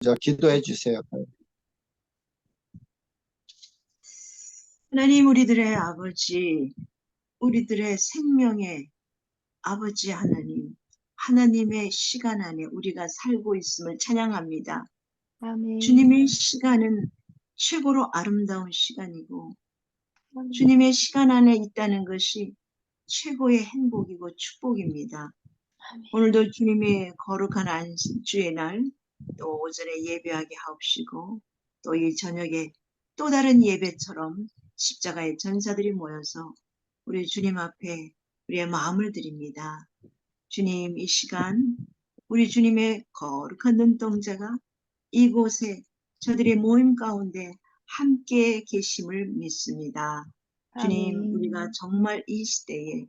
기도해 주세요. 하나님, 우리들의 아버지, 우리들의 생명의 아버지 하나님, 하나님의 시간 안에 우리가 살고 있음을 찬양합니다. 아멘. 주님의 시간은 최고로 아름다운 시간이고, 아멘. 주님의 시간 안에 있다는 것이 최고의 행복이고 축복입니다. 아멘. 오늘도 주님의 거룩한 안주의 날, 또 오전에 예배하게 하옵시고, 또 이 저녁에 또 다른 예배처럼 십자가의 전사들이 모여서 우리 주님 앞에 우리의 마음을 드립니다. 주님, 이 시간 우리 주님의 거룩한 눈동자가 이곳에 저들의 모임 가운데 함께 계심을 믿습니다. 주님, 아멘. 우리가 정말 이 시대에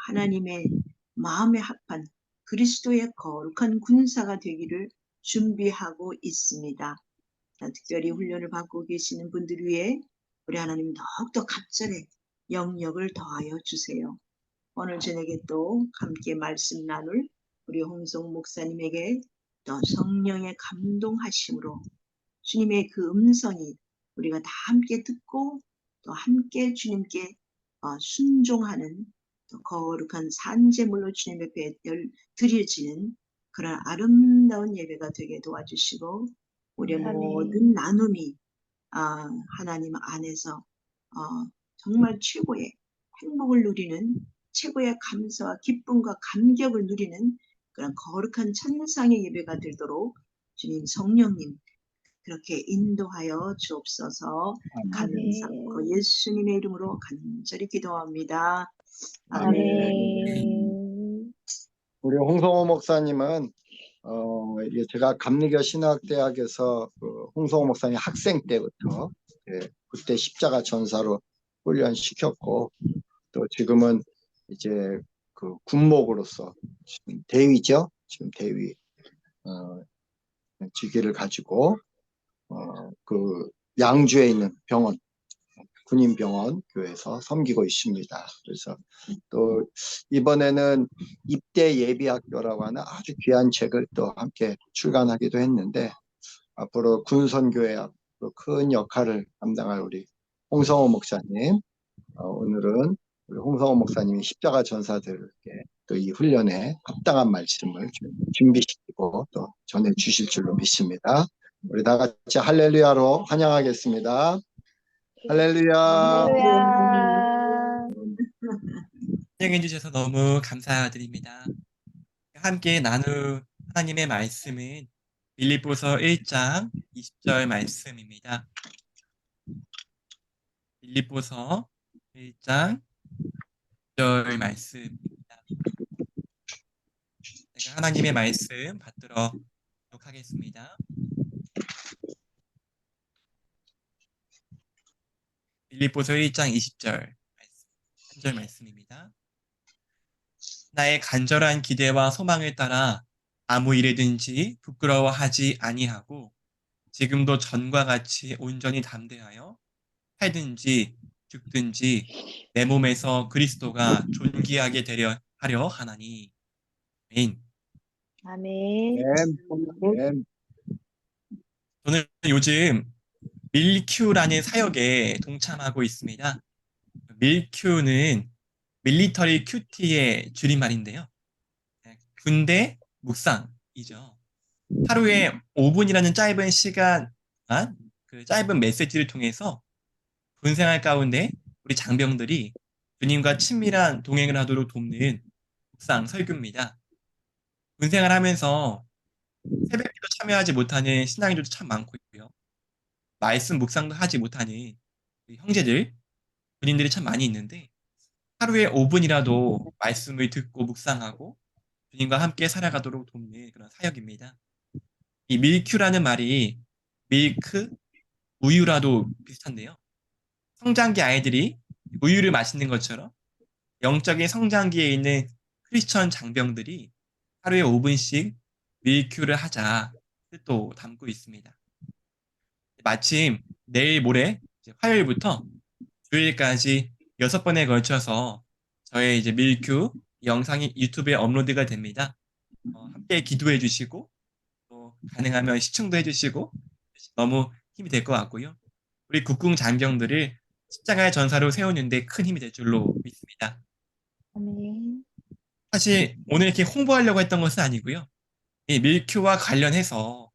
하나님의 마음에 합한 그리스도의 거룩한 군사가 되기를 준비하고 있습니다. 특별히 훈련을 받고 계시는 분들 위해 우리 하나님 더욱더 갑절에 영역을 더하여 주세요. 오늘 저녁에 또 함께 말씀 나눌 우리 홍성 목사님에게 또 성령의 감동하심으로 주님의 그 음성이 우리가 다 함께 듣고 또 함께 주님께 순종하는 또 거룩한 산제물로 주님 앞에 드려지는 그런 아름다운 예배가 되게 도와주시고 우리의 아멘. 모든 나눔이 하나님 안에서 정말 최고의 행복을 누리는 최고의 감사와 기쁨과 감격을 누리는 그런 거룩한 천상의 예배가 되도록 주님 성령님 그렇게 인도하여 주옵소서. 감사하고 예수님의 이름으로 간절히 기도합니다. 아멘. 아멘. 우리 홍성호 목사님은 이게 제가 감리교 신학대학에서 홍성호 목사님 학생 때부터 그때 십자가 전사로 훈련시켰고 또 지금은 이제 그 군목으로서 지금 대위죠. 지금 대위 직위를 가지고 그 양주에 있는 병원 군인병원 교회에서 섬기고 있습니다. 그래서 또 이번에는 입대 예비학교라고 하는 아주 귀한 책을 또 함께 출간하기도 했는데 앞으로 군선교회 앞으로 큰 역할을 감당할 우리 홍성호 목사님 오늘은 우리 홍성호 목사님이 십자가 전사들에게 또 이 훈련에 합당한 말씀을 준비시키고 또 전해주실 줄로 믿습니다. 우리 다 같이 할렐루야로 환영하겠습니다. 할렐루야. 할렐루야. 환영해 주셔서 너무 감사드립니다. 함께 나눌 하나님의 말씀은 빌립보서 1장 20절 말씀입니다. 빌립보서 1장 20절 말씀입니다. 제가 하나님의 말씀 받들어 보도록 하겠습니다. 빌립보서 1장 20절 3절 말씀입니다. 나의 간절한 기대와 소망을 따라 아무 일에든지 부끄러워하지 아니하고 지금도 전과 같이 온전히 담대하여 살든지 죽든지 내 몸에서 그리스도가 존귀하게 되려 하려 하나니. 아멘. 아멘. 아멘. 저는 요즘 밀큐라는 사역에 동참하고 있습니다. 밀큐는 밀리터리 큐티의 줄임말인데요. 군대 묵상이죠. 하루에 5분이라는 짧은 시간, 그 짧은 메시지를 통해서 군생활 가운데 우리 장병들이 주님과 친밀한 동행을 하도록 돕는 묵상 설교입니다. 군생활 하면서 새벽기도 참여하지 못하는 신앙인들도 참 많고 있고요. 말씀 묵상도 하지 못하는 형제들, 군인들이 참 많이 있는데 하루에 5분이라도 말씀을 듣고 묵상하고 주님과 함께 살아가도록 돕는 그런 사역입니다. 이 밀큐라는 말이 밀크, 우유라도 비슷한데요. 성장기 아이들이 우유를 마시는 것처럼 영적인 성장기에 있는 크리스천 장병들이 하루에 5분씩 밀큐를 하자 뜻도 담고 있습니다. 마침 내일 모레 화요일부터 주일까지 6번에 걸쳐서 저의 이제 밀큐 영상이 유튜브에 업로드가 됩니다. 함께 기도해 주시고 또 가능하면 시청도 해주시고 너무 힘이 될 것 같고요. 우리 국궁 장병들을 십자가의 전사로 세우는데 큰 힘이 될 줄로 믿습니다. 아멘. 사실 오늘 이렇게 홍보하려고 했던 것은 아니고요. 이 밀큐와 관련해서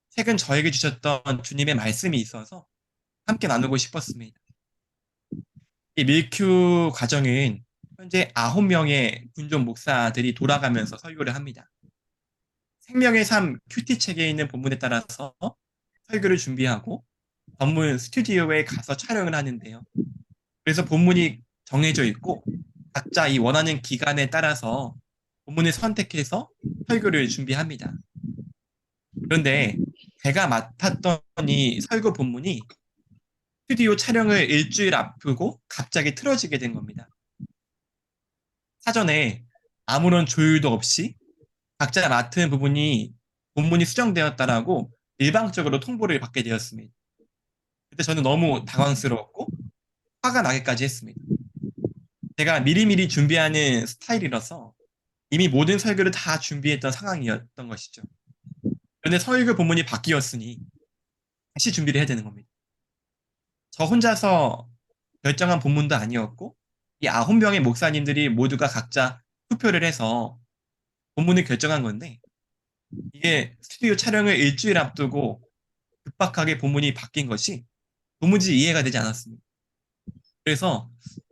최근 저에게 주셨던 주님의 말씀이 있어서 함께 나누고 싶었습니다. 이 밀큐 과정은 현재 9명의 군종 목사들이 돌아가면서 설교를 합니다. 생명의 삶 큐티 책에 있는 본문에 따라서 설교를 준비하고 전문 스튜디오에 가서 촬영을 하는데요. 그래서 본문이 정해져 있고 각자 이 원하는 기간에 따라서 본문을 선택해서 설교를 준비합니다. 그런데 제가 맡았던 이 설교 본문이 스튜디오 촬영을 일주일 앞두고 갑자기 틀어지게 된 겁니다. 사전에 아무런 조율도 없이 각자 맡은 부분이 본문이 수정되었다라고 일방적으로 통보를 받게 되었습니다. 그때 저는 너무 당황스러웠고 화가 나기까지 했습니다. 제가 미리미리 준비하는 스타일이라서 이미 모든 설교를 다 준비했던 상황이었던 것이죠. 그런데 설교 본문이 바뀌었으니 다시 준비를 해야 되는 겁니다. 저 혼자서 결정한 본문도 아니었고 이 9명의 목사님들이 모두가 각자 투표를 해서 본문을 결정한 건데 이게 스튜디오 촬영을 일주일 앞두고 급박하게 본문이 바뀐 것이 도무지 이해가 되지 않았습니다. 그래서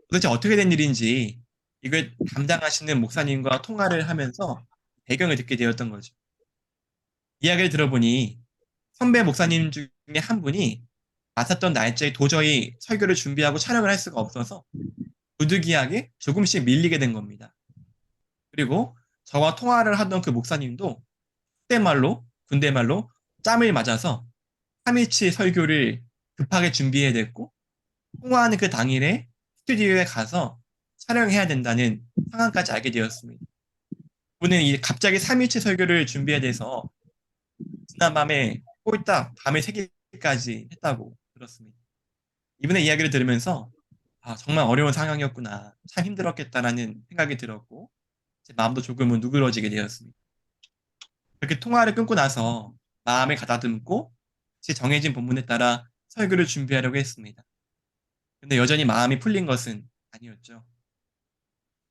도대체 어떻게 된 일인지 이걸 담당하시는 목사님과 통화를 하면서 배경을 듣게 되었던 거죠. 이야기를 들어보니 선배 목사님 중에 한 분이 맡았던 날짜에 도저히 설교를 준비하고 촬영을 할 수가 없어서 부득이하게 조금씩 밀리게 된 겁니다. 그리고 저와 통화를 하던 그 목사님도 군대말로 짬을 맞아서 3일치 설교를 급하게 준비해야 됐고 통화하는 그 당일에 스튜디오에 가서 촬영해야 된다는 상황까지 알게 되었습니다. 그분은 갑자기 3일치 설교를 준비해야 돼서 지난 밤에 꼴딱 밤에 3개까지 했다고 들었습니다. 이분의 이야기를 들으면서 정말 어려운 상황이었구나. 참 힘들었겠다라는 생각이 들었고 제 마음도 조금은 누그러지게 되었습니다. 그렇게 통화를 끊고 나서 마음을 가다듬고 제 정해진 본문에 따라 설교를 준비하려고 했습니다. 근데 여전히 마음이 풀린 것은 아니었죠.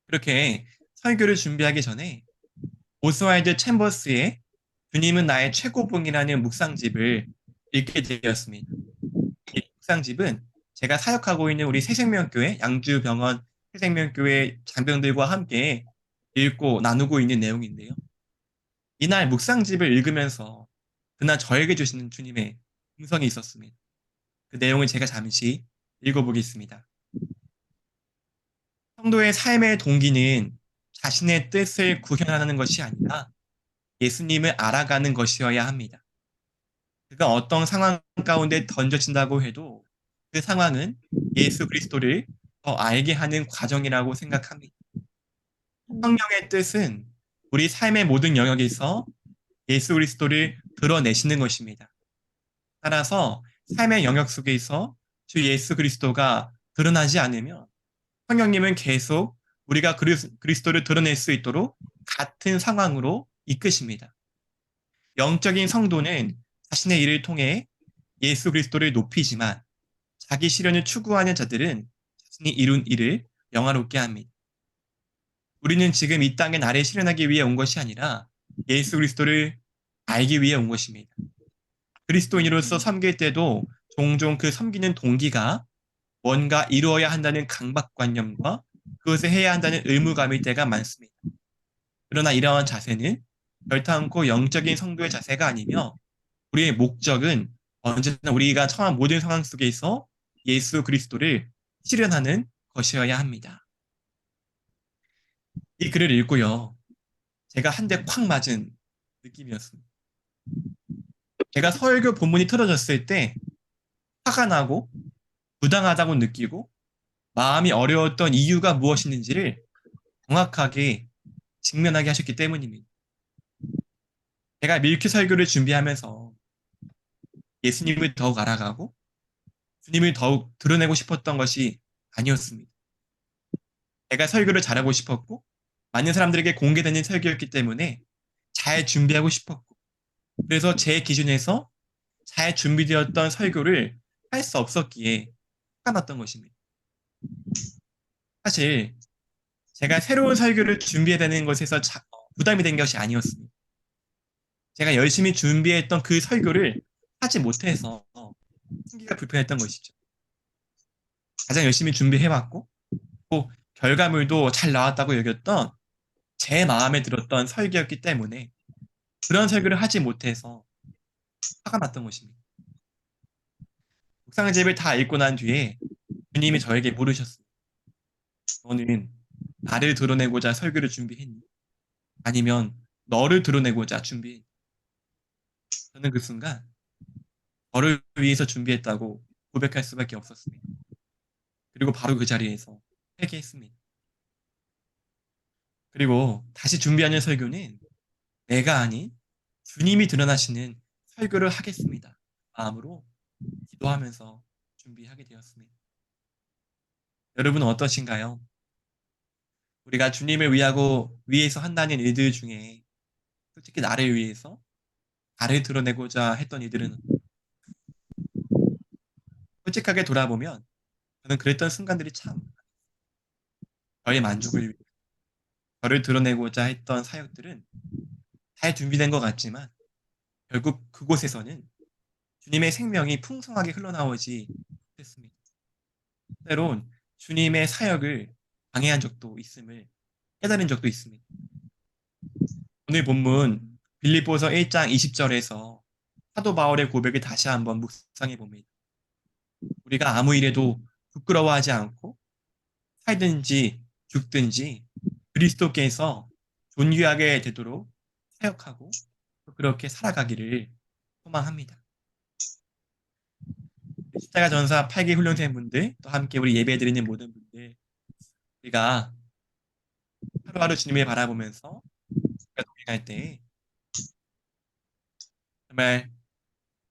그렇게 설교를 준비하기 전에 오스왈드 챔버스의 주님은 나의 최고봉이라는 묵상집을 읽게 되었습니다. 이 묵상집은 제가 사역하고 있는 우리 새생명교회 양주병원 새생명교회 장병들과 함께 읽고 나누고 있는 내용인데요. 이날 묵상집을 읽으면서 그날 저에게 주시는 주님의 음성이 있었습니다. 그 내용을 제가 잠시 읽어보겠습니다. 성도의 삶의 동기는 자신의 뜻을 구현하는 것이 아니라 예수님을 알아가는 것이어야 합니다. 그가 어떤 상황 가운데 던져진다고 해도 그 상황은 예수 그리스도를 더 알게 하는 과정이라고 생각합니다. 성령의 뜻은 우리 삶의 모든 영역에서 예수 그리스도를 드러내시는 것입니다. 따라서 삶의 영역 속에서 주 예수 그리스도가 드러나지 않으면 성령님은 계속 우리가 그리스도를 드러낼 수 있도록 같은 상황으로 이끄십니다. 영적인 성도는 자신의 일을 통해 예수 그리스도를 높이지만 자기 실현을 추구하는 자들은 자신이 이룬 일을 영화롭게 합니다. 우리는 지금 이 땅에 나를 실현하기 위해 온 것이 아니라 예수 그리스도를 알기 위해 온 것입니다. 그리스도인으로서 섬길 때도 종종 그 섬기는 동기가 뭔가 이루어야 한다는 강박관념과 그것을 해야 한다는 의무감일 때가 많습니다. 그러나 이러한 자세는 결탄코 영적인 성도의 자세가 아니며 우리의 목적은 언제나 우리가 처한 모든 상황 속에서 예수 그리스도를 실현하는 것이어야 합니다. 이 글을 읽고요. 제가 한 대 콱 맞은 느낌이었습니다. 제가 설교 본문이 틀어졌을 때 화가 나고 부당하다고 느끼고 마음이 어려웠던 이유가 무엇이었는지를 정확하게 직면하게 하셨기 때문입니다. 제가 밀큐 설교를 준비하면서 예수님을 더욱 알아가고 주님을 더욱 드러내고 싶었던 것이 아니었습니다. 제가 설교를 잘하고 싶었고 많은 사람들에게 공개되는 설교였기 때문에 잘 준비하고 싶었고 그래서 제 기준에서 잘 준비되었던 설교를 할 수 없었기에 화가 났던 것입니다. 사실 제가 새로운 설교를 준비해야 되는 것에서 부담이 된 것이 아니었습니다. 제가 열심히 준비했던 그 설교를 하지 못해서 심기가 불편했던 것이죠. 가장 열심히 준비해왔고 또 결과물도 잘 나왔다고 여겼던 제 마음에 들었던 설교였기 때문에 그런 설교를 하지 못해서 화가 났던 것입니다. 묵상집을 다 읽고 난 뒤에 주님이 저에게 물으셨습니다. 너는 나를 드러내고자 설교를 준비했니? 아니면 너를 드러내고자 준비했니? 저는 그 순간 저를 위해서 준비했다고 고백할 수밖에 없었습니다. 그리고 바로 그 자리에서 회개했습니다. 그리고 다시 준비하는 설교는 내가 아닌 주님이 드러나시는 설교를 하겠습니다. 마음으로 기도하면서 준비하게 되었습니다. 여러분은 어떠신가요? 우리가 주님을 위해서 한다는 일들 중에 솔직히 나를 위해서 나를 드러내고자 했던 일들은 솔직하게 돌아보면 저는 그랬던 순간들이 참 저의 만족을 위해 저를 드러내고자 했던 사역들은 잘 준비된 것 같지만 결국 그곳에서는 주님의 생명이 풍성하게 흘러나오지 못했습니다. 때론 주님의 사역을 방해한 적도 있음을 깨달은 적도 있습니다. 오늘 본문 빌립보서 1장 20절에서 사도 바울의 고백을 다시 한번 묵상해 봅니다. 우리가 아무 일에도 부끄러워하지 않고 살든지 죽든지 그리스도께서 존귀하게 되도록 사역하고 그렇게 살아가기를 소망합니다. 십자가 전사 8기 훈련생분들 또 함께 우리 예배드리는 모든 분들 우리가 하루하루 주님을 바라보면서 동행할 때 정말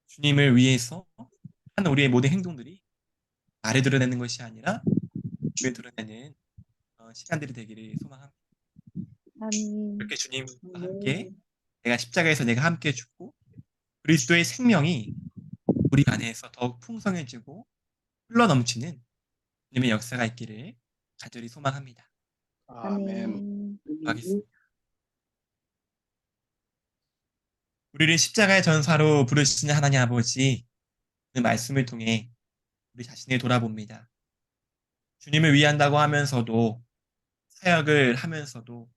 주님을 위해서 하는 우리의 모든 행동들이 나를 드러내는 것이 아니라 주님을 드러내는 시간들이 되기를 소망합니다. 아멘. 그렇게 주님과 함께 내가 십자가에서 내가 함께 죽고 그리스도의 생명이 우리 안에서 더욱 풍성해지고 흘러넘치는 주님의 역사가 있기를 간절히 소망합니다. 아멘. 아멘. 하겠습니다. 우리를 십자가의 전사로 부르시는 하나님 아버지, 그 말씀을 통해 우리 자신을 돌아봅니다. 주님을 위한다고 하면서도 사역을 하면서도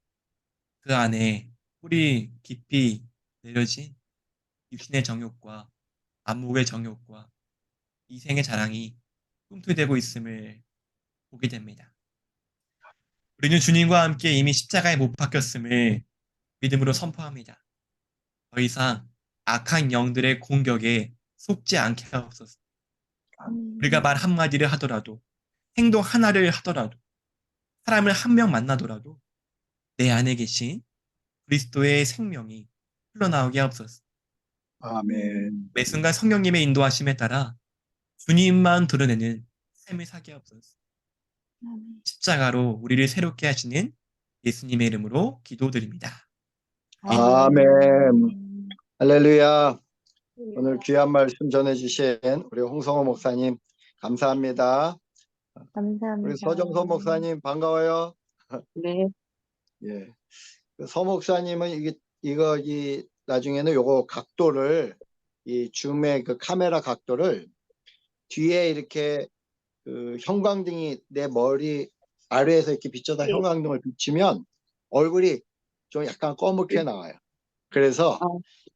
그 안에 뿌리 깊이 내려진 육신의 정욕과 안목의 정욕과 이생의 자랑이 꿈틀대고 있음을 보게 됩니다. 우리는 주님과 함께 이미 십자가에 못 박혔음을 믿음으로 선포합니다. 더 이상 악한 영들의 공격에 속지 않게 하옵소서. 우리가 말 한마디를 하더라도 행동 하나를 하더라도 사람을 한 명 만나더라도 내 안에 계신 그리스도의 생명이 흘러나오게 하옵소서. 아멘. 매 순간 성령님의 인도하심에 따라 주님만 드러내는 삶을 사게 하옵소서. 십자가로 우리를 새롭게 하시는 예수님의 이름으로 기도드립니다. 아멘. 할렐루야. 오늘 귀한 말씀 전해주신 우리 홍성호 목사님 감사합니다. 감사합니다. 우리 서정서 목사님 반가워요. 네, 예. 서 목사님은 이 나중에는 요거 각도를 이 줌의 그 카메라 각도를 뒤에 이렇게 그 형광등이 내 머리 아래에서 이렇게 비춰다 네. 형광등을 비치면 얼굴이 좀 약간 꺼멓게 나와요. 그래서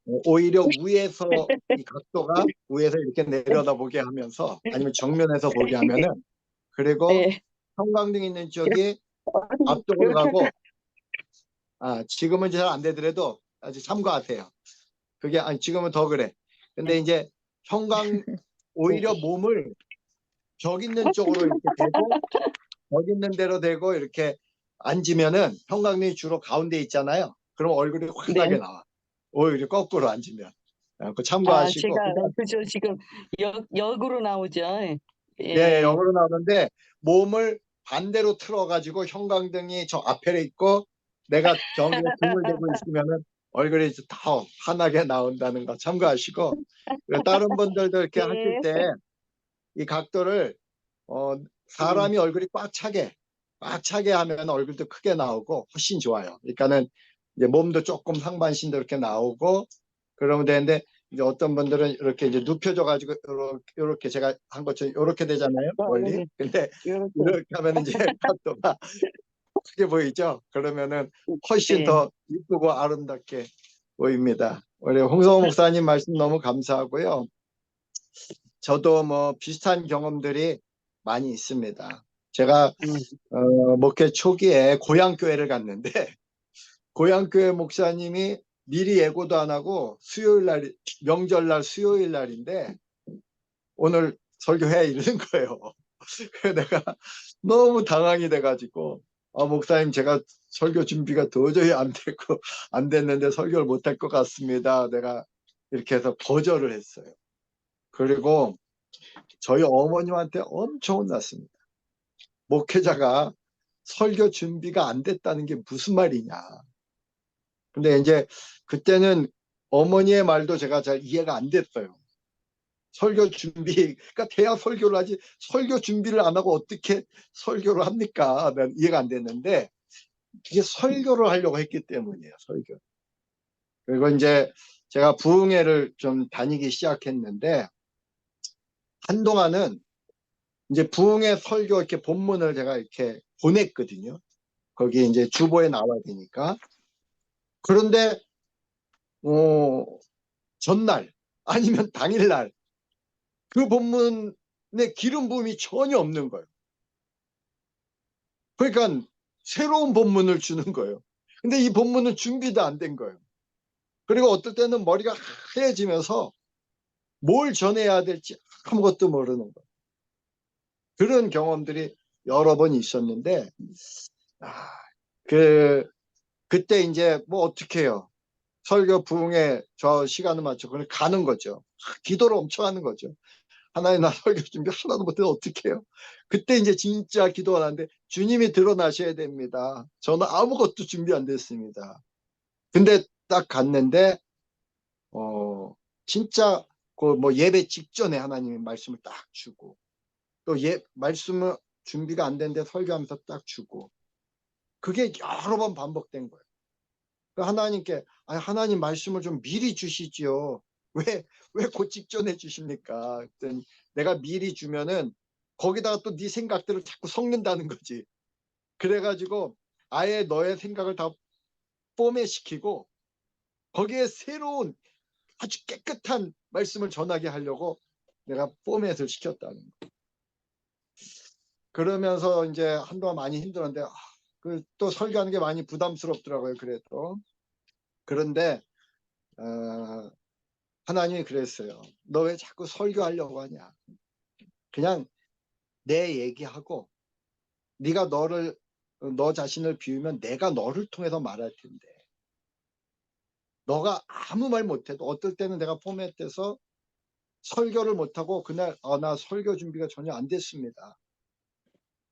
오히려 위에서 이 각도가 위에서 이렇게 내려다보게 하면서 아니면 정면에서 보게 하면은 그리고 네. 형광등 있는 쪽이 앞쪽으로 가고 지금은 잘 안 되더라도 아주 참고하세요. 그게 아니 지금은 더 그래. 근데 이제 오히려 몸을 벽 있는 쪽으로 이렇게 대고 벽 있는 대로 대고 이렇게 앉으면은 형광등이 주로 가운데 있잖아요. 그럼 얼굴이 환하게 네. 나와. 오히려 거꾸로 앉으면. 그 참고하시고. 제가 그죠 지금 역으로 나오죠. 예, 역으로 나오는데 몸을 반대로 틀어가지고 형광등이 저 앞에 있고 내가 저기에 등을 대고 있으면은 얼굴이 더 환하게 나온다는 거 참고하시고, 그리고 다른 분들도 이렇게 네. 하실 때 이 각도를 사람이 얼굴이 꽉 차게 하면 얼굴도 크게 나오고 훨씬 좋아요. 그러니까는 이제 몸도 조금 상반신도 이렇게 나오고 그러면 되는데, 이제 어떤 분들은 이렇게 이제 눕혀져 가지고 이렇게 제가 한 것처럼 이렇게 되잖아요, 멀리. 네. 근데 이렇게. 이렇게 하면 이제 각도가 크게 보이죠. 그러면은 훨씬 네. 더 이쁘고 아름답게 보입니다. 우리 홍성호 목사님 말씀 너무 감사하고요. 저도 뭐 비슷한 경험들이 많이 있습니다. 제가 목회 초기에 고향교회를 갔는데 고향교회 목사님이 미리 예고도 안 하고 수요일 날, 명절날 수요일 날인데 오늘 설교해 이러는 거예요. 그래서 내가 너무 당황이 돼가지고 목사님, 제가 설교 준비가 도저히 안 됐는데 설교를 못할 것 같습니다. 내가 이렇게 해서 거절을 했어요. 그리고 저희 어머님한테 엄청 혼났습니다. 목회자가 설교 준비가 안 됐다는 게 무슨 말이냐. 근데 이제 그때는 어머니의 말도 제가 잘 이해가 안 됐어요. 설교 준비, 그러니까 돼야 설교를 하지 설교 준비를 안 하고 어떻게 설교를 합니까? 난 이해가 안 됐는데 이게 설교를 하려고 했기 때문이에요. 설교. 그리고 이제 제가 부흥회를 좀 다니기 시작했는데 한동안은 이제 부흥회 설교 이렇게 본문을 제가 이렇게 보냈거든요. 거기 이제 주보에 나와야 되니까. 그런데 전날 아니면 당일날 그 본문에 기름 부음이 전혀 없는 거예요. 그러니까 새로운 본문을 주는 거예요. 근데 이 본문은 준비도 안 된 거예요. 그리고 어떨 때는 머리가 하얘지면서 뭘 전해야 될지 아무것도 모르는 거예요. 그런 경험들이 여러 번 있었는데 그때 이제 뭐 어떻게 해요. 설교 부흥회 저 시간을 맞춰 그냥 가는 거죠. 기도를 엄청 하는 거죠. 하나님, 나 설교 준비 하나도 못해서 어떻게 해요. 그때 이제 진짜 기도가 나는데 주님이 드러나셔야 됩니다. 저는 아무것도 준비 안 됐습니다. 근데 딱 갔는데 진짜 그 뭐 예배 직전에 하나님이 말씀을 딱 주고 또 말씀을 준비가 안 됐는데 설교하면서 딱 주고 그게 여러 번 반복된 거예요. 하나님께 하나님 말씀을 좀 미리 주시지요. 왜 그 직전에 주십니까? 그랬더니 내가 미리 주면은 거기다가 또 네 생각들을 자꾸 섞는다는 거지. 그래가지고 아예 너의 생각을 다 포맷시키고 거기에 새로운 아주 깨끗한 말씀을 전하게 하려고 내가 포맷을 시켰다는 거예요. 그러면서 이제 한동안 많이 힘들었는데 또 설교하는 게 많이 부담스럽더라고요. 그래도. 그런데 하나님이 그랬어요. 너 왜 자꾸 설교하려고 하냐. 그냥 내 얘기하고 네가 너 자신을 비우면 내가 너를 통해서 말할 텐데 너가 아무 말 못해도 어떨 때는 내가 포맷돼서 설교를 못하고 그날 나 설교 준비가 전혀 안 됐습니다.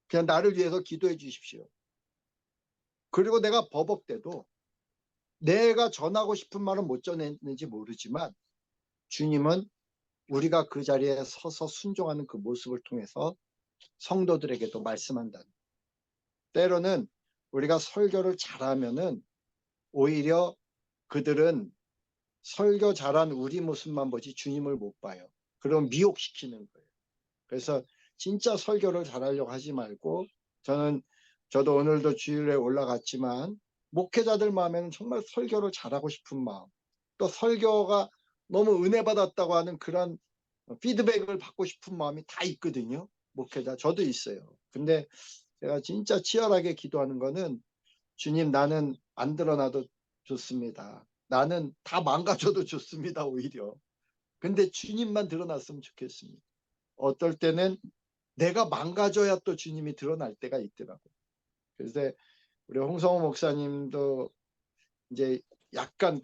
그냥 나를 위해서 기도해 주십시오. 그리고 내가 버벅대도 내가 전하고 싶은 말은 못 전했는지 모르지만 주님은 우리가 그 자리에 서서 순종하는 그 모습을 통해서 성도들에게도 말씀한다. 때로는 우리가 설교를 잘하면은 오히려 그들은 설교 잘한 우리 모습만 보지 주님을 못 봐요. 그럼 미혹시키는 거예요. 그래서 진짜 설교를 잘하려고 하지 말고 저도 오늘도 주일에 올라갔지만 목회자들 마음에는 정말 설교를 잘하고 싶은 마음, 또 설교가 너무 은혜 받았다고 하는 그런 피드백을 받고 싶은 마음이 다 있거든요. 목회자 저도 있어요. 근데 제가 진짜 치열하게 기도하는 거는 주님, 나는 안 드러나도 좋습니다. 나는 다 망가져도 좋습니다. 오히려. 근데 주님만 드러났으면 좋겠습니다. 어떨 때는 내가 망가져야 또 주님이 드러날 때가 있더라고요. 그래서 우리 홍성호 목사님도 이제 약간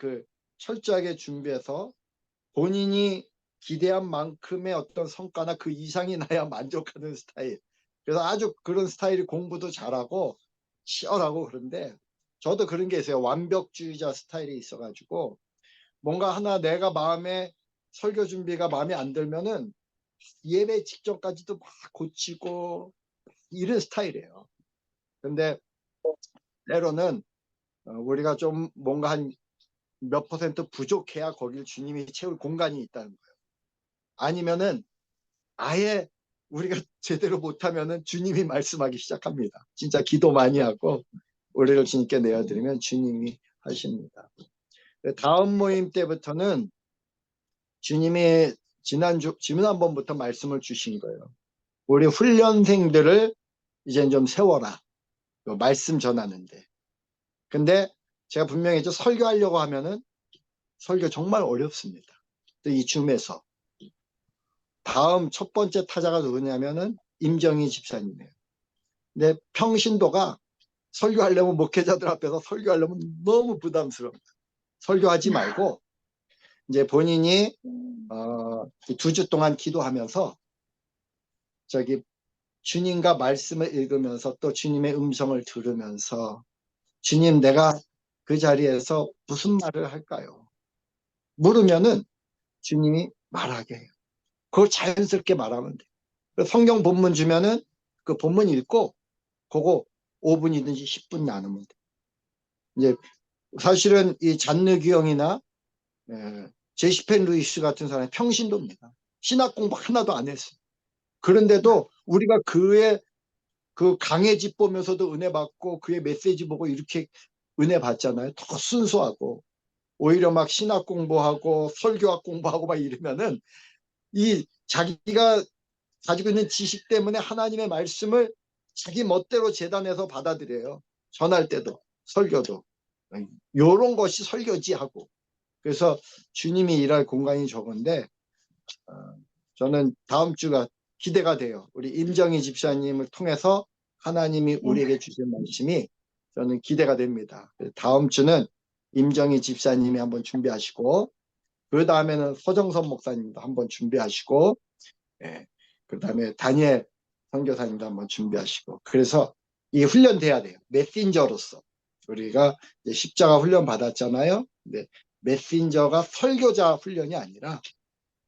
철저하게 준비해서 본인이 기대한 만큼의 어떤 성과나 그 이상이 나야 만족하는 스타일. 그래서 아주 그런 스타일이 공부도 잘하고 치열하고 그런데 저도 그런 게 있어요. 완벽주의자 스타일이 있어가지고 뭔가 하나 내가 마음에 설교 준비가 마음에 안 들면은 예배 직전까지도 막 고치고 이런 스타일이에요. 근데 때로는 우리가 좀 뭔가 한 몇 퍼센트 부족해야 거길 주님이 채울 공간이 있다는 거예요. 아니면은 아예 우리가 제대로 못하면은 주님이 말씀하기 시작합니다. 진짜 기도 많이 하고 우리를 주님께 내어드리면 주님이 하십니다. 다음 모임 때부터는 주님이 지난번부터 말씀을 주신 거예요. 우리 훈련생들을 이제 좀 세워라. 말씀 전하는데. 근데 제가 분명히 설교하려고 하면은 설교 정말 어렵습니다. 또 이 줌에서. 다음 첫 번째 타자가 누구냐면은 임정희 집사님이에요. 근데 평신도가 설교하려면 목회자들 앞에서 설교하려면 너무 부담스럽다. 설교하지 말고 이제 본인이 2주 동안 기도하면서 저기 주님과 말씀을 읽으면서 또 주님의 음성을 들으면서 주님 내가 그 자리에서 무슨 말을 할까요? 물으면은 주님이 말하게 해요. 그걸 자연스럽게 말하면 돼요. 성경 본문 주면은 그 본문 읽고 그거 5분이든지 10분 나누면 돼요. 이제 사실은 이 잔느귀 형이나 제시펜 루이스 같은 사람이 평신도입니다. 신학 공부 하나도 안 했어요. 그런데도 우리가 그의 그 강해집 보면서도 은혜 받고 그의 메시지 보고 이렇게 은혜 받잖아요. 더 순수하고 오히려 막 신학 공부하고 설교학 공부하고 막 이러면은 이 자기가 가지고 있는 지식 때문에 하나님의 말씀을 자기 멋대로 재단해서 받아들여요. 전할 때도 설교도 요런 것이 설교지 하고 그래서 주님이 일할 공간이 적은데 저는 다음 주가 기대가 돼요. 우리 임정희 집사님을 통해서 하나님이 우리에게 주신 말씀이 저는 기대가 됩니다. 다음 주는 임정희 집사님이 한번 준비하시고 그 다음에는 서정선 목사님도 한번 준비하시고 그 다음에 다니엘 선교사님도 한번 준비하시고 그래서 이 훈련 돼야 돼요. 메신저로서 우리가 이제 십자가 훈련 받았잖아요. 근데 메신저가 설교자 훈련이 아니라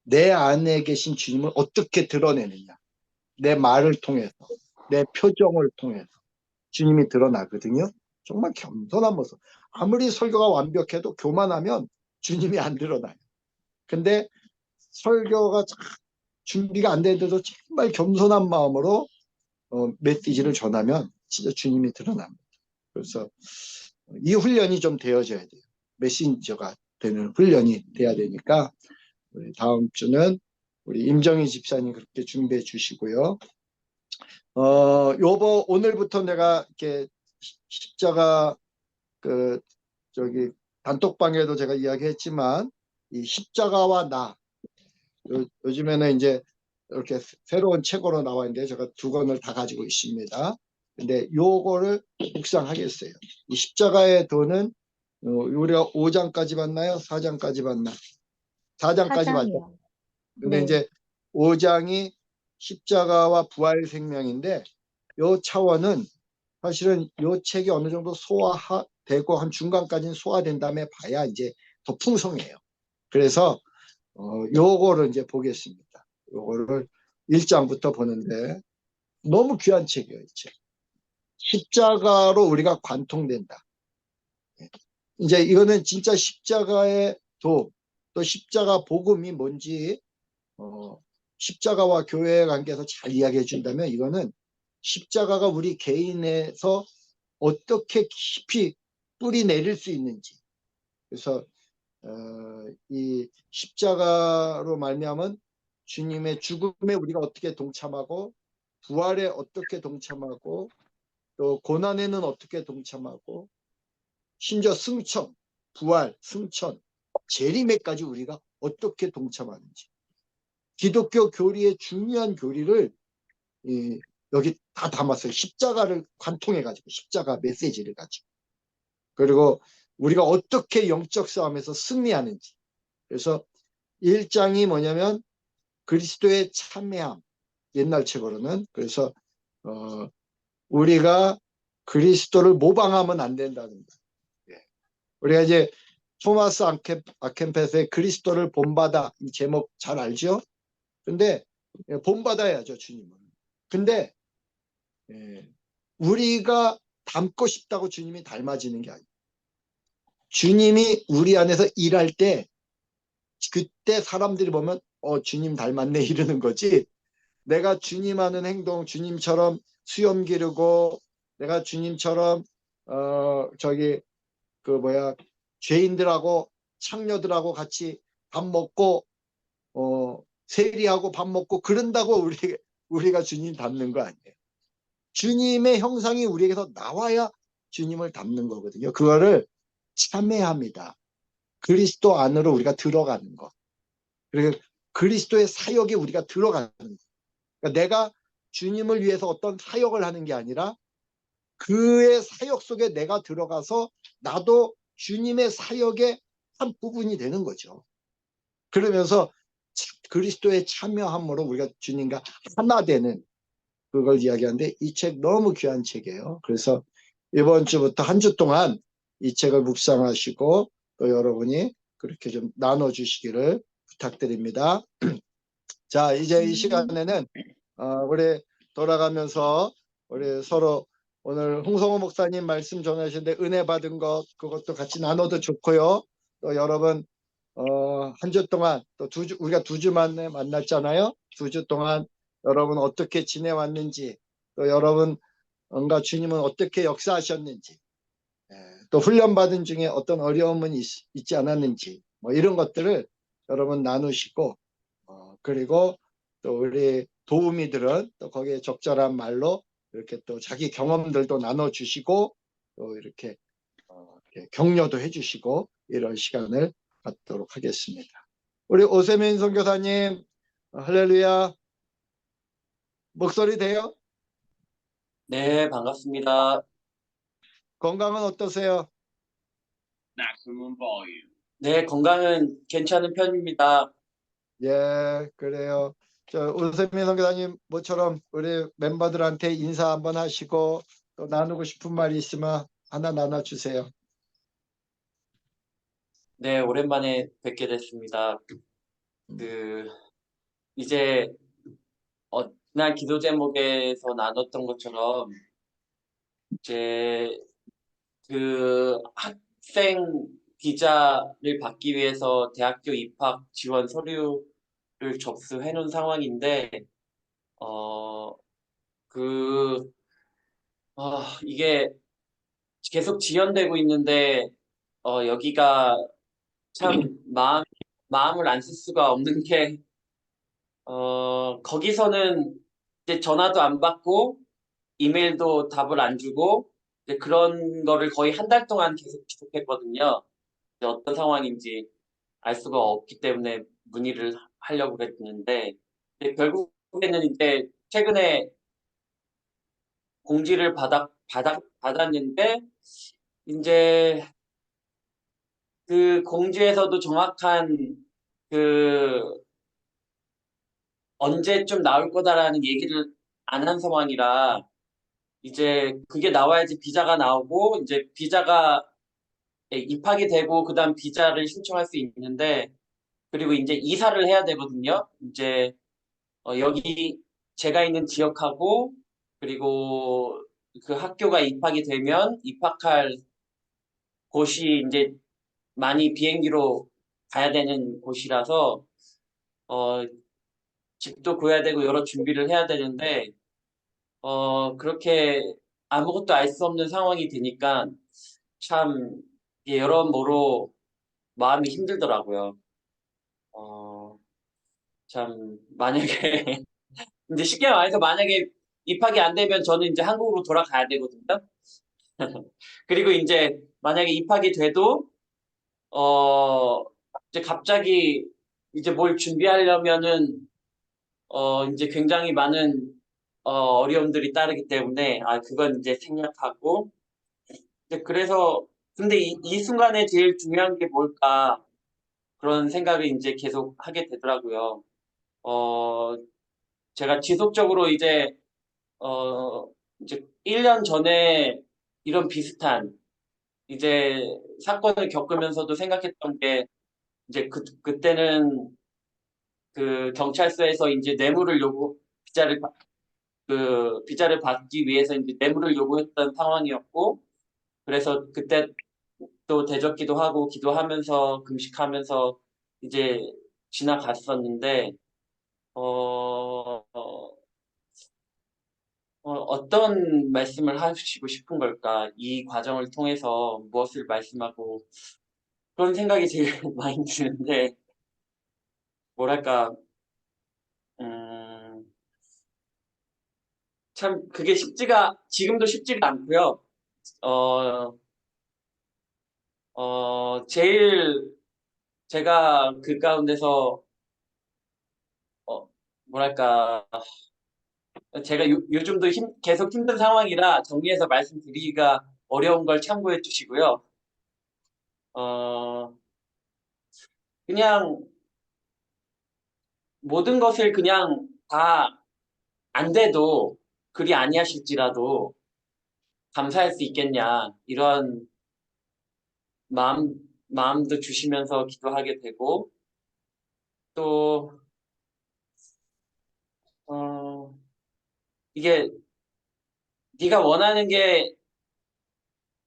내 안에 계신 주님을 어떻게 드러내느냐. 내 말을 통해서, 내 표정을 통해서 주님이 드러나거든요. 정말 겸손한 모습. 아무리 설교가 완벽해도 교만하면 주님이 안 드러나요. 근데 설교가 준비가 안 되는데도 정말 겸손한 마음으로 메시지를 전하면 진짜 주님이 드러납니다. 그래서 이 훈련이 좀 되어져야 돼요. 메신저가 되는 훈련이 돼야 되니까 우리 다음 주는 우리 임정희 집사님 그렇게 준비해 주시고요. 오늘부터 내가 이렇게 십자가 단톡방에도 제가 이야기했지만 이 십자가와 나 요즘에는 이제 이렇게 새로운 책으로 나와 있는데 제가 2권을 다 가지고 있습니다. 근데 요거를 묵상하겠어요. 이 십자가의 도는 우리가 5장까지 봤나요? 4장까지 봤나? 4장까지 봤죠. 사장이요. 근데 네. 이제 5장이 십자가와 부활 생명인데 요 차원은 사실은 요 책이 어느 정도 소화되고 한 중간까지는 소화된 다음에 봐야 이제 더 풍성해요. 그래서 요거를 이제 보겠습니다. 요거를 1장부터 보는데 너무 귀한 책이에요. 이 책. 십자가로 우리가 관통된다. 이제 이거는 진짜 십자가의 도, 또 십자가 복음이 뭔지 십자가와 교회의 관계에서 잘 이야기해 준다면 이거는 십자가가 우리 개인에서 어떻게 깊이 뿌리 내릴 수 있는지 그래서 이 십자가로 말미암은 주님의 죽음에 우리가 어떻게 동참하고 부활에 어떻게 동참하고 또 고난에는 어떻게 동참하고 심지어 승천, 부활, 승천, 재림에까지 우리가 어떻게 동참하는지 기독교 교리의 중요한 교리를 여기 다 담았어요. 십자가를 관통해가지고 십자가 메시지를 가지고 그리고 우리가 어떻게 영적 싸움에서 승리하는지 그래서 1장이 뭐냐면 그리스도의 참여함 옛날 책으로는 그래서 우리가 그리스도를 모방하면 안 된다는 거예요. 우리가 이제 토마스 아켄페스의 그리스도를 본받아 이 제목 잘 알죠? 근데 본받아야죠, 주님을. 근데 우리가 닮고 싶다고 주님이 닮아지는 게 아니에요. 주님이 우리 안에서 일할 때 그때 사람들이 보면 주님 닮았네 이러는 거지. 내가 주님 하는 행동, 주님처럼 수염 기르고 내가 주님처럼 저기 죄인들하고 창녀들하고 같이 밥 먹고 세리하고 밥 먹고 그런다고 우리가 주님 닮는 거 아니에요. 주님의 형상이 우리에게서 나와야 주님을 닮는 거거든요. 그거를 참회합니다. 그리스도 안으로 우리가 들어가는 거. 그리고 그리스도의 사역에 우리가 들어가는 거. 그러니까 내가 주님을 위해서 어떤 사역을 하는 게 아니라 그의 사역 속에 내가 들어가서 나도 주님의 사역의 한 부분이 되는 거죠. 그러면서 그리스도의 참여함으로 우리가 주님과 하나 되는 그걸 이야기하는데 이 책 너무 귀한 책이에요. 그래서 이번 주부터 한 주 동안 이 책을 묵상하시고 또 여러분이 그렇게 좀 나눠주시기를 부탁드립니다. 자, 이제 이 시간에는 우리 돌아가면서 우리 서로 오늘 홍성호 목사님 말씀 전하시는데 은혜 받은 것 그것도 같이 나눠도 좋고요. 또 여러분 한 주 동안 또 우리가 2주 만에 만났잖아요. 2주 동안 여러분 어떻게 지내왔는지 또 여러분과 주님은 어떻게 역사하셨는지 또 훈련받은 중에 어떤 어려움은 있지 않았는지 뭐 이런 것들을 여러분 나누시고 그리고 또 우리 도우미들은 또 거기에 적절한 말로 이렇게 또 자기 경험들도 나눠주시고 또 이렇게 격려도 해주시고 이런 시간을 갖도록 하겠습니다. 우리 오세민 선교사님 할렐루야 목소리 돼요? 네, 반갑습니다. 건강은 어떠세요? 네, 건강은 괜찮은 편입니다. 예, 그래요. 오세민 선교사님 모처럼 우리 멤버들한테 인사 한번 하시고 또 나누고 싶은 말이 있으면 하나 나눠주세요. 네, 오랜만에 뵙게 됐습니다. 이제 지난 기도 제목에서 나눴던 것처럼 이제 학생 비자를 받기 위해서 대학교 입학 지원 서류를 접수해 놓은 상황인데 이게 계속 지연되고 있는데 여기가 참 마음을 안 쓸 수가 없는 게 거기서는 이제 전화도 안 받고 이메일도 답을 안 주고 이제 그런 거를 거의 한 달 동안 계속 지속했거든요. 이제 어떤 상황인지 알 수가 없기 때문에 문의를 하려고 그랬는데 이제 결국에는 이제 최근에 공지를 받았는데 이제 그 공지에서도 정확한 그 언제쯤 나올 거다라는 얘기를 안 한 상황이라 이제 그게 나와야지 비자가 나오고 이제 비자가 입학이 되고 그다음 비자를 신청할 수 있는데 그리고 이제 이사를 해야 되거든요. 이제 여기 제가 있는 지역하고 그리고 그 학교가 입학이 되면 입학할 곳이 이제 많이 비행기로 가야 되는 곳이라서 집도 구해야 되고 여러 준비를 해야 되는데 그렇게 아무것도 알 수 없는 상황이 되니까 참 이게 여러모로 마음이 힘들더라고요. 참 만약에 이제 쉽게 말해서 만약에 입학이 안 되면 저는 이제 한국으로 돌아가야 되거든요. 그리고 이제 만약에 입학이 돼도 이제 갑자기 이제 뭘 준비하려면은 이제 굉장히 많은 어려움들이 따르기 때문에 그건 이제 생략하고 이제 그래서 근데 이 순간에 제일 중요한 게 뭘까 그런 생각을 이제 계속 하게 되더라고요. 제가 지속적으로 이제 1년 전에 이런 비슷한 이제 사건을 겪으면서도 생각했던 게 이제 그때는 그 경찰서에서 이제 뇌물을 비자를 받기 위해서 이제 뇌물을 요구했던 상황이었고, 그래서 그때 또 대적기도 하고 기도하면서 금식하면서 이제 지나갔었는데, 어떤 말씀을 하시고 싶은 걸까? 이 과정을 통해서 무엇을 말씀하고, 그런 생각이 제일 많이 드는데, 뭐랄까, 음, 참, 지금도 쉽지가 않고요. 어, 제일 제가 그 가운데서, 어, 뭐랄까, 제가 요즘도 계속 힘든 상황이라 정리해서 말씀드리기가 어려운 걸 참고해 주시고요. 어, 그냥 모든 것을 그냥 다 안 돼도 그리 아니하실지라도 감사할 수 있겠냐, 이런 마음, 마음도 주시면서 기도하게 되고, 또, 어, 이게 네가 원하는 게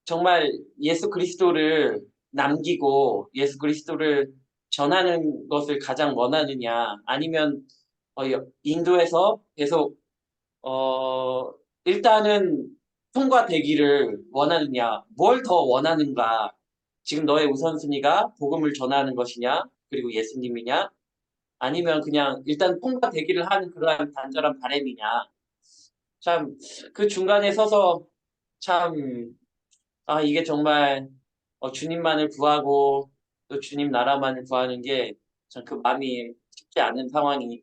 정말 예수 그리스도를 남기고 예수 그리스도를 전하는 것을 가장 원하느냐, 아니면 인도에서 계속 일단은 통과되기를 원하느냐, 뭘 더 원하는가? 지금 너의 우선순위가 복음을 전하는 것이냐, 그리고 예수님이냐, 아니면 그냥 일단 통과되기를 하는 그러한 간절한 바람이냐. 참, 그 중간에 서서 참, 이게 정말 주님만을 구하고 또 주님 나라만을 구하는 게 참 그 마음이 쉽지 않은 상황이고,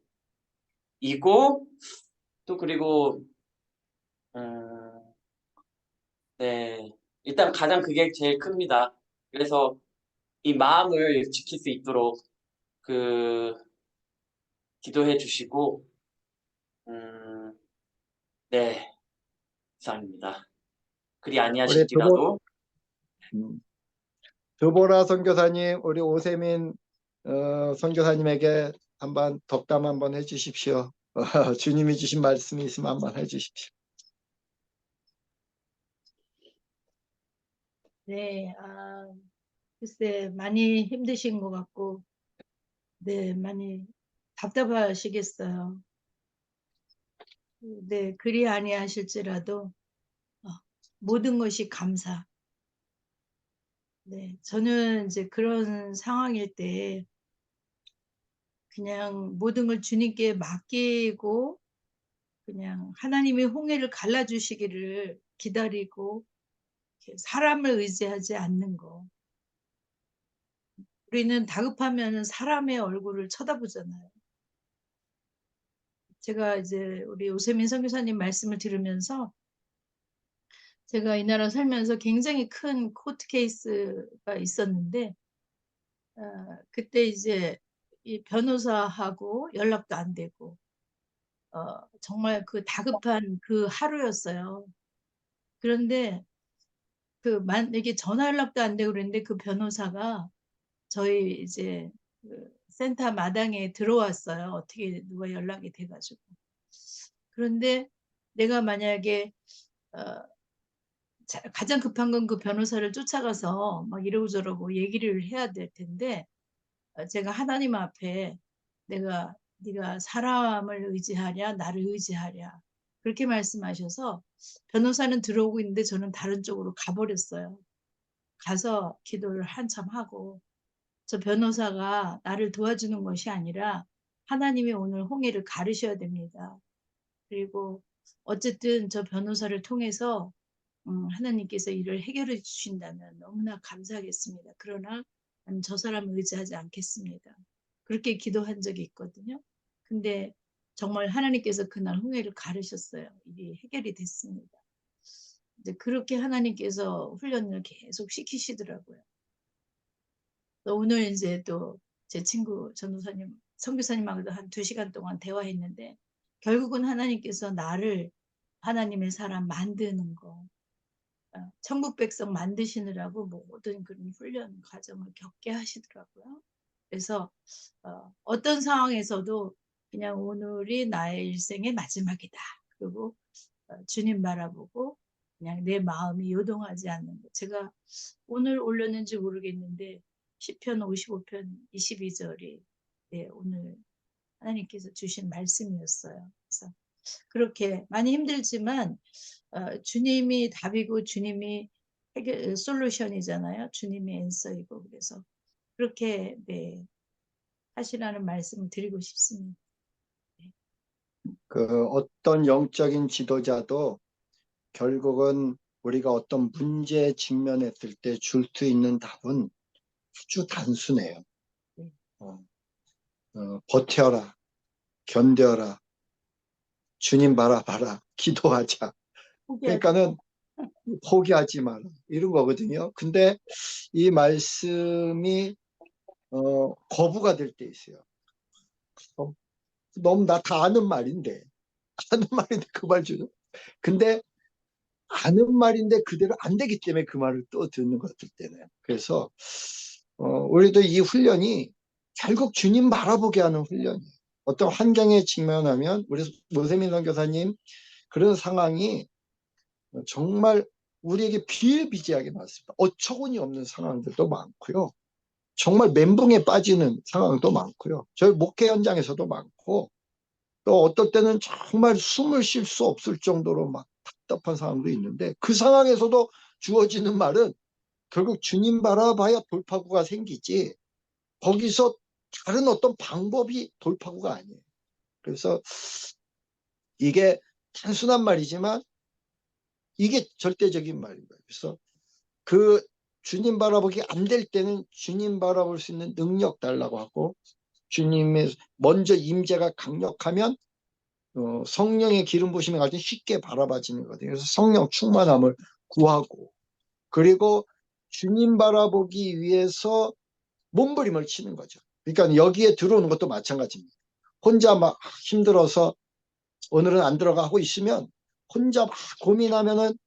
또 그리고 음, 네, 일단 가장 그게 제일 큽니다. 그래서 이 마음을 지킬 수 있도록 그 기도해 주시고, 음, 네, 이상입니다. 그리 우리 아니하실지라도. 음, 드보라 선교사님, 우리 오세민 선교사님에게 한번 덕담 한번 해주십시오. 주님이 주신 말씀이 있으면 한번 해주십시오. 네, 글쎄, 많이 힘드신 것 같고, 네, 많이 답답하시겠어요. 네, 그리 아니하실지라도, 모든 것이 감사. 네, 저는 이제 그런 상황일 때, 그냥 모든 걸 주님께 맡기고, 그냥 하나님의 홍해를 갈라주시기를 기다리고, 이렇게 사람을 의지하지 않는 거. 우리는 다급하면 사람의 얼굴을 쳐다보잖아요. 제가 이제 우리 오세민 선교사님 말씀을 들으면서 제가 이 나라 살면서 굉장히 큰 코트 케이스가 있었는데 그때 이제 이 변호사하고 연락도 안 되고 정말 그 다급한 그 하루였어요. 그런데 이게 전화 연락도 안 되고 그랬는데 그 변호사가 저희 이제 그 센터 마당에 들어왔어요. 어떻게 누가 연락이 돼가지고. 그런데 내가 만약에 가장 급한 건 그 변호사를 쫓아가서 막 이러고 저러고 얘기를 해야 될 텐데 제가 하나님 앞에 네가 사람을 의지하랴 나를 의지하랴 그렇게 말씀하셔서 변호사는 들어오고 있는데 저는 다른 쪽으로 가버렸어요. 가서 기도를 한참 하고 저 변호사가 나를 도와주는 것이 아니라 하나님이 오늘 홍해를 가르셔야 됩니다. 그리고 어쨌든 저 변호사를 통해서 하나님께서 이를 해결해 주신다면 너무나 감사하겠습니다. 그러나 나는 저 사람을 의지하지 않겠습니다. 그렇게 기도한 적이 있거든요. 근데 정말 하나님께서 그날 홍해를 가르셨어요. 일이 해결이 됐습니다. 이제 그렇게 하나님께서 훈련을 계속 시키시더라고요. 또 오늘 이제 또 제 친구 전도사님, 선교사님하고도 한 2시간 동안 대화했는데 결국은 하나님께서 나를 하나님의 사람 만드는 거 천국 백성 만드시느라고 모든 그런 훈련 과정을 겪게 하시더라고요. 그래서 어떤 상황에서도 그냥 오늘이 나의 일생의 마지막이다. 그리고 주님 바라보고 그냥 내 마음이 요동하지 않는 것. 제가 오늘 올렸는지 모르겠는데 시편 55편 22절이 네, 오늘 하나님께서 주신 말씀이었어요. 그래서 그렇게 많이 힘들지만 주님이 답이고 주님이 솔루션이잖아요. 주님이 앤서이고 그래서 그렇게 네, 하시라는 말씀을 드리고 싶습니다. 그 어떤 영적인 지도자도 결국은 우리가 어떤 문제에 직면했을 때 줄 수 있는 답은 아주 단순해요. 버텨라, 견뎌라, 주님 바라봐라, 기도하자. 그러니까는 포기하지 마라 이런 거거든요. 근데 이 말씀이 거부가 될 때 있어요. 너무 나 다 아는 말인데 그 말 주죠. 근데 아는 말인데 그대로 안 되기 때문에 그 말을 또 듣는 것 같을 때는. 그래서 우리도 이 훈련이 결국 주님 바라보게 하는 훈련이에요. 어떤 환경에 직면하면 우리 모세민 선교사님 그런 상황이 정말 우리에게 비일비재하게 많습니다. 어처구니 없는 상황들도 많고요. 정말 멘붕에 빠지는 상황도 많고요. 저희 목회 현장에서도 많고 또 어떨 때는 정말 숨을 쉴 수 없을 정도로 막 답답한 상황도 있는데 그 상황에서도 주어지는 말은 결국 주님 바라봐야 돌파구가 생기지 거기서 다른 어떤 방법이 돌파구가 아니에요. 그래서 이게 단순한 말이지만 이게 절대적인 말인 거예요. 그래서 그 주님 바라보기 안 될 때는 주님 바라볼 수 있는 능력 달라고 하고 주님의 먼저 임재가 강력하면 성령의 기름 부심이 갈 때 쉽게 바라봐지는 거거든요. 그래서 성령 충만함을 구하고 그리고 주님 바라보기 위해서 몸부림을 치는 거죠. 그러니까 여기에 들어오는 것도 마찬가지입니다. 혼자 막 힘들어서 오늘은 안 들어가 하고 있으면 혼자 막 고민하면은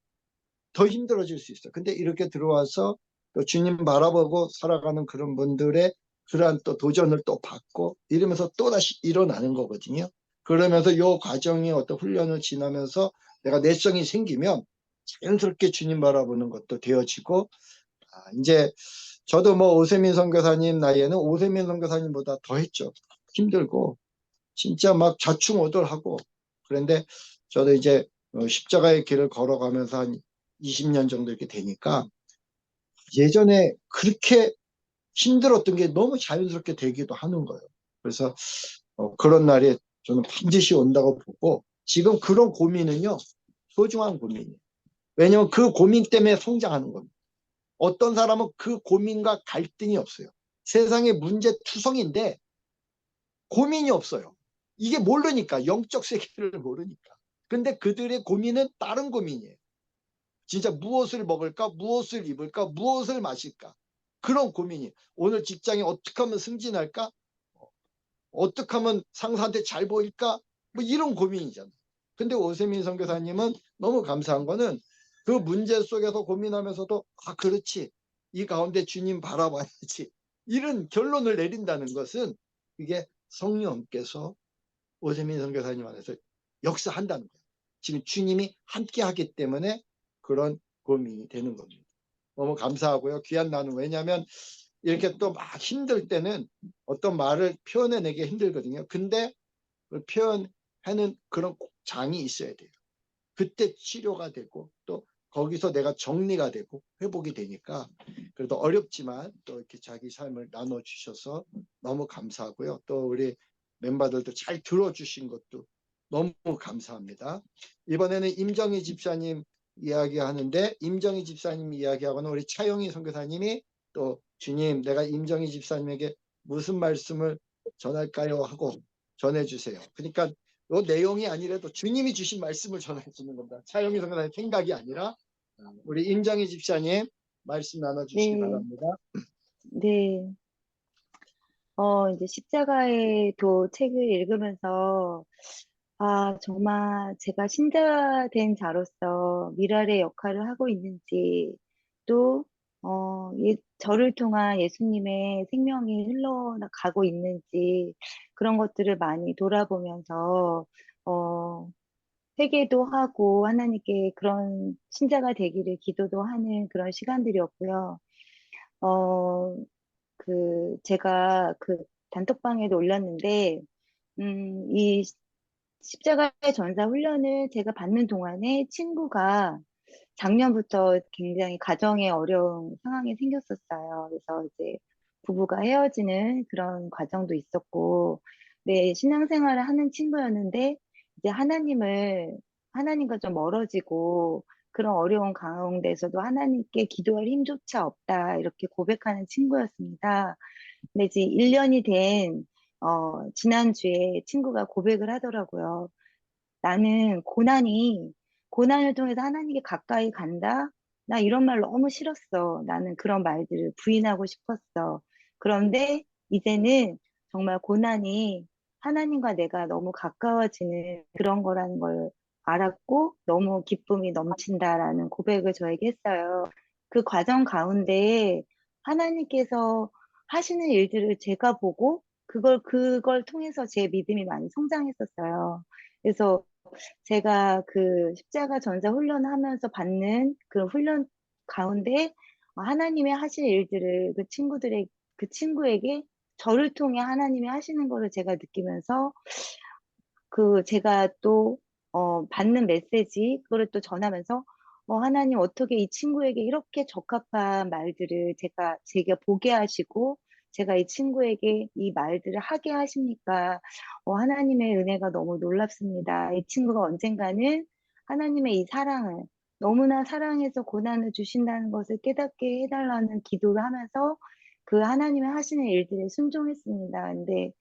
더 힘들어질 수 있어요. 근데 이렇게 들어와서 또 주님 바라보고 살아가는 그런 분들의 그러한 또 도전을 또 받고 이러면서 또다시 일어나는 거거든요. 그러면서 이 과정이 어떤 훈련을 지나면서 내가 내성이 생기면 자연스럽게 주님 바라보는 것도 되어지고 이제 저도 뭐 오세민 선교사님 나이에는 오세민 선교사님보다 더 했죠. 힘들고 진짜 막 좌충우돌하고 그런데 저도 이제 십자가의 길을 걸어가면서 한 20년 정도 이렇게 되니까 예전에 그렇게 힘들었던 게 너무 자연스럽게 되기도 하는 거예요. 그래서 그런 날이 저는 반드시 온다고 보고 지금 그런 고민은요 소중한 고민이에요. 왜냐하면 그 고민 때문에 성장하는 겁니다. 어떤 사람은 그 고민과 갈등이 없어요. 세상의 문제투성인데 고민이 없어요. 이게 모르니까 영적 세계를 모르니까. 근데 그들의 고민은 다른 고민이에요. 진짜 무엇을 먹을까, 무엇을 입을까, 무엇을 마실까 그런 고민이 오늘 직장에 어떻게 하면 승진할까, 어떻게 하면 상사한테 잘 보일까 뭐 이런 고민이잖아요. 근데 오세민 선교사님은 너무 감사한 거는 그 문제 속에서 고민하면서도 그렇지 이 가운데 주님 바라봐야지 이런 결론을 내린다는 것은 이게 성령께서 오세민 선교사님 안에서 역사한다는 거예요. 지금 주님이 함께 하기 때문에 그런 고민이 되는 겁니다. 너무 감사하고요. 귀한 나눔. 왜냐하면 이렇게 또 막 힘들 때는 어떤 말을 표현해내기 힘들거든요. 근데 그 표현하는 그런 장이 있어야 돼요. 그때 치료가 되고 또 거기서 내가 정리가 되고 회복이 되니까 그래도 어렵지만 또 이렇게 자기 삶을 나눠주셔서 너무 감사하고요. 또 우리 멤버들도 잘 들어주신 것도 너무 감사합니다. 이번에는 임정희 집사님 이야기하는데 임정희 집사님 이야기하고는 우리 차영희 선교사님이 또 주님 내가 임정희 집사님에게 무슨 말씀을 전할까요 하고 전해주세요. 그러니까 이 내용이 아니라도 주님이 주신 말씀을 전해주는 겁니다. 차영희 선교사님 생각이 아니라 우리 임정희 집사님 말씀 나눠주시기 네. 바랍니다. 네. 이제 십자가의 도 책을 읽으면서 정말 제가 신자된 자로서 미랄의 역할을 하고 있는지, 또, 저를 통한 예수님의 생명이 흘러가고 있는지, 그런 것들을 많이 돌아보면서, 어, 회개도 하고, 하나님께 그런 신자가 되기를 기도도 하는 그런 시간들이었고요. 어, 제가 단톡방에도 올렸는데, 이 십자가의 전사 훈련을 제가 받는 동안에 친구가 작년부터 굉장히 가정에 어려운 상황이 생겼었어요. 그래서 이제 부부가 헤어지는 그런 과정도 있었고, 네, 신앙생활을 하는 친구였는데, 이제 하나님과 좀 멀어지고, 그런 어려운 가운데서도 하나님께 기도할 힘조차 없다, 이렇게 고백하는 친구였습니다. 근데 이제 1년이 된, 지난주에 친구가 고백을 하더라고요. 나는 고난을 통해서 하나님께 가까이 간다? 나 이런 말 너무 싫었어. 나는 그런 말들을 부인하고 싶었어. 그런데 이제는 정말 고난이 하나님과 내가 너무 가까워지는 그런 거라는 걸 알았고 너무 기쁨이 넘친다라는 고백을 저에게 했어요. 그 과정 가운데 하나님께서 하시는 일들을 제가 보고 그걸 통해서 제 믿음이 많이 성장했었어요. 그래서 제가 십자가 전사 훈련하면서 받는 그 훈련 가운데 하나님의 하실 일들을 그 친구에게 저를 통해 하나님이 하시는 거를 제가 느끼면서 제가 또, 받는 메시지, 그거를 또 전하면서, 하나님 어떻게 이 친구에게 이렇게 적합한 말들을 제가 보게 하시고, 제가 이 친구에게 이 말들을 하게 하십니까? 하나님의 은혜가 너무 놀랍습니다. 이 친구가 언젠가는 하나님의 이 사랑을, 너무나 사랑해서 고난을 주신다는 것을 깨닫게 해달라는 기도를 하면서 그 하나님의 하시는 일들에 순종했습니다. 근데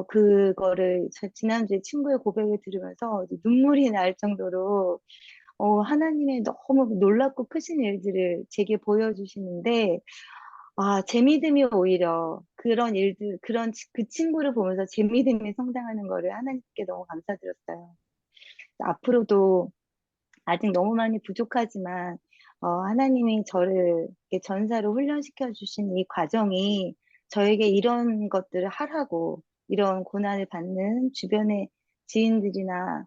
그거를 지난주에 친구의 고백을 들으면서 이제 눈물이 날 정도로 하나님의 너무 놀랍고 크신 일들을 제게 보여주시는데 제 믿음이 오히려 그런 일들 그 친구를 보면서 제 믿음이 성장하는 거를 하나님께 너무 감사드렸어요. 앞으로도 아직 너무 많이 부족하지만 하나님이 저를 이렇게 전사로 훈련시켜 주신 이 과정이 저에게 이런 것들을 하라고 이런 고난을 받는 주변의 지인들이나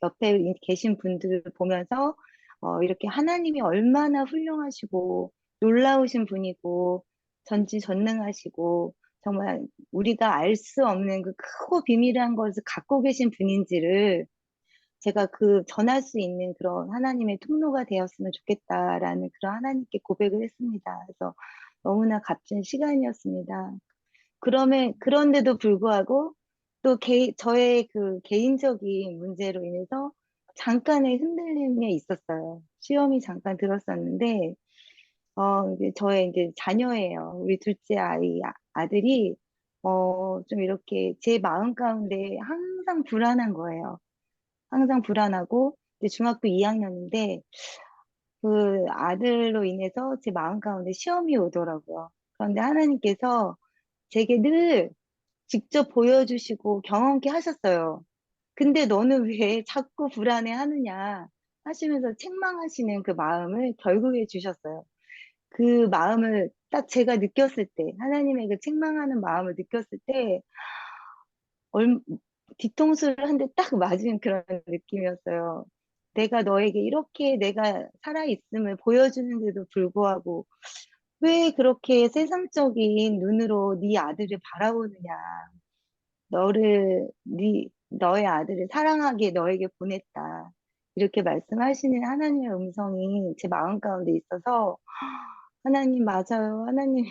옆에 계신 분들을 보면서 이렇게 하나님이 얼마나 훌륭하시고 놀라우신 분이고 전지전능하시고 정말 우리가 알 수 없는 그 크고 비밀한 것을 갖고 계신 분인지를 제가 전할 수 있는 그런 하나님의 통로가 되었으면 좋겠다라는 그런 하나님께 고백을 했습니다. 그래서 너무나 값진 시간이었습니다. 그런데도 불구하고 또 저의 개인적인 문제로 인해서 잠깐의 흔들림이 있었어요. 시험이 잠깐 들었었는데, 이제 저의 이제 자녀예요. 우리 둘째 아들이, 좀 이렇게 제 마음 가운데 항상 불안한 거예요. 항상 불안하고 이제 중학교 2학년인데 그 아들로 인해서 제 마음 가운데 시험이 오더라고요. 그런데 하나님께서 제게 늘 직접 보여주시고 경험케 하셨어요. 근데 너는 왜 자꾸 불안해 하느냐 하시면서 책망하시는 그 마음을 결국에 주셨어요. 그 마음을 딱 제가 느꼈을 때, 하나님의 그 책망하는 마음을 느꼈을 때, 얼, 뒤통수를 한 대 딱 맞은 그런 느낌이었어요. 내가 너에게 이렇게 내가 살아있음을 보여주는데도 불구하고 왜 그렇게 세상적인 눈으로 네 아들을 바라보느냐. 너의 아들을 사랑하기에 너에게 보냈다. 이렇게 말씀하시는 하나님의 음성이 제 마음 가운데 있어서 하나님 맞아요. 하나님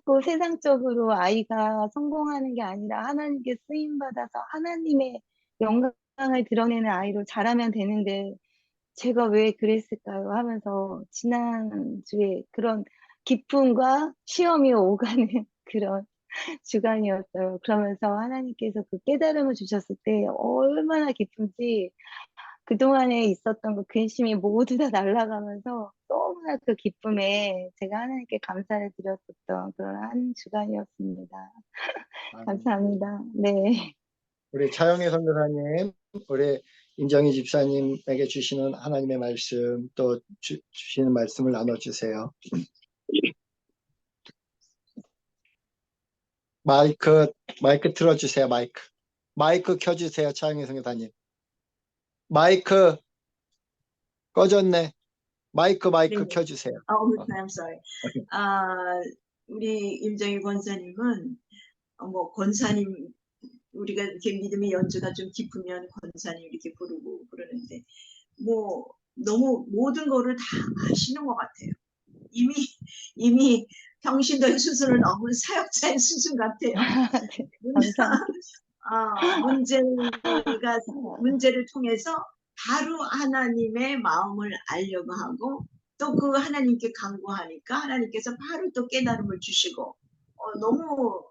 꼭 세상적으로 아이가 성공하는 게 아니라 하나님께 쓰임 받아서 하나님의 영광을 드러내는 아이로 자라면 되는데 제가 왜 그랬을까요? 하면서 지난주에 그런 기쁨과 시험이 오가는 그런 주간이었어요. 그러면서 하나님께서 그 깨달음을 주셨을 때 얼마나 기쁜지 그동안에 있었던 그 근심이 모두 다 날아가면서 너무나 그 기쁨에 제가 하나님께 감사를 드렸었던 그런 한 주간이었습니다. 아멘. 감사합니다. 네. 우리 차영애 선교사님, 우리 임정희 집사님에게 주시는 하나님의 말씀, 또 주시는 말씀을 나눠주세요. 마이크 틀어주세요. 마이크 켜주세요. 차영희 선교사님. 마이크 꺼졌네. 마이크 네. 켜주세요. I'm sorry. 우리 임정희 권사님은 뭐 권사님, 우리가 이렇게 믿음의 연주가 좀 깊으면 권사님 이렇게 부르고 그러는데 뭐 너무 모든 거를 다 아시는 것 같아요. 이미 평신도의 수준을 넘은 사역자의 수준 같아요. 감사합니다. 문제를 통해서 바로 하나님의 마음을 알려고 하고 또 그 하나님께 간구하니까 하나님께서 바로 또 깨달음을 주시고 너무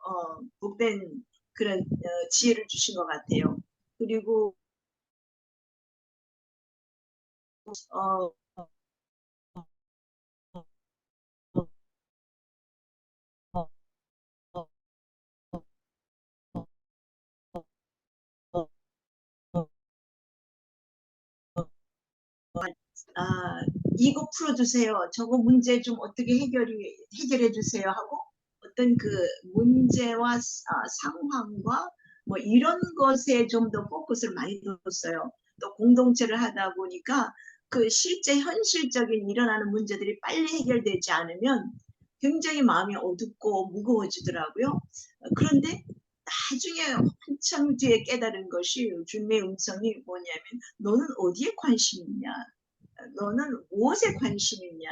복된 그런 지혜를 주신 것 같아요. 그리고 어, 이거 풀어주세요. 저거 문제 좀 어떻게 해결해 주세요 하고 어떤 그 문제와 상황과 뭐 이런 것에 좀 더 포커스를 많이 뒀어요. 또 공동체를 하다 보니까 그 실제 현실적인 일어나는 문제들이 빨리 해결되지 않으면 굉장히 마음이 어둡고 무거워지더라고요. 그런데 나중에 한참 뒤에 깨달은 것이 주님의 음성이 뭐냐면 너는 어디에 관심이 있냐? 너는 무엇에 관심이 있냐?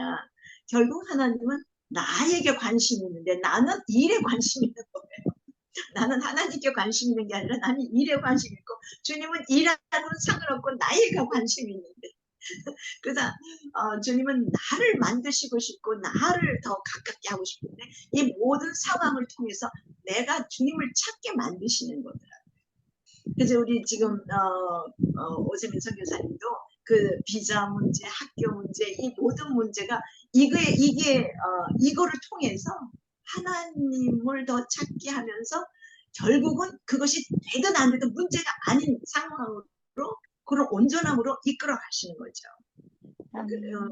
결국 하나님은 나에게 관심이 있는데 나는 일에 관심이 있는 거예요. 나는 하나님께 관심 있는 게 아니라 나는 일에 관심이 있고 주님은 일하고는 상관없고 나에게 관심이 있는데 그래서 주님은 나를 만드시고 싶고 나를 더 가깝게 하고 싶은데 이 모든 상황을 통해서 내가 주님을 찾게 만드시는 거더라고요. 그래서 우리 지금 오세민 선교사님도 그 비자 문제, 학교 문제, 이 모든 문제가 이거를 통해서 하나님을 더 찾게 하면서 결국은 그것이 되든 안 되든 문제가 아닌 상황으로 그런 온전함으로 이끌어 가시는 거죠.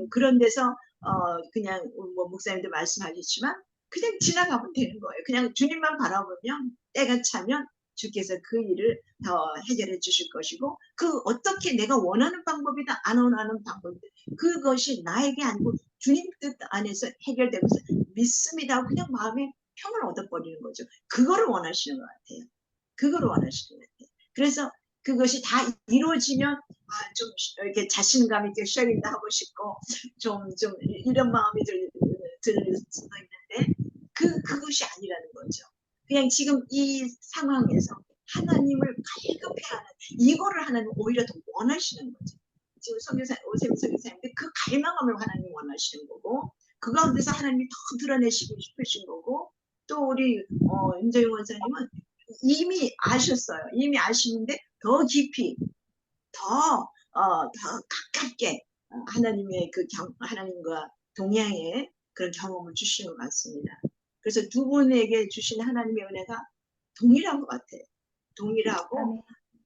그런 데서 그냥 뭐 목사님도 말씀하셨지만 그냥 지나가면 되는 거예요. 그냥 주님만 바라보면 때가 차면 주께서 그 일을 더 해결해 주실 것이고 그 어떻게 내가 원하는 방법이다 안 원하는 방법이다 그것이 나에게 아니고 주님 뜻 안에서 해결되면서 믿습니다 하고 그냥 마음에 평을 얻어버리는 거죠. 그거를 원하시는 것 같아요. 그거를 원하시는 것 같아요. 그래서 그것이 다 이루어지면 좀 이렇게 자신감 있게 쉐어링도 하고 싶고 좀 이런 마음이 들 수도 있는데 그것이 아니라는 거죠. 그냥 지금 이 상황에서 하나님을 갈급해하는 이거를 하나님 오히려 더 원하시는 거죠. 지금 오세미 선교사님들 그 갈망함을 하나님 원하시는 거고 그 가운데서 하나님이 더 드러내시고 싶으신 거고 또 우리 임정희 원사님은 이미 아셨어요. 이미 아시는데 더 깊이 더 가깝게 하나님의 하나님과 동양의 그런 경험을 주시는 것 같습니다. 그래서 두 분에게 주신 하나님의 은혜가 동일한 것 같아요. 동일하고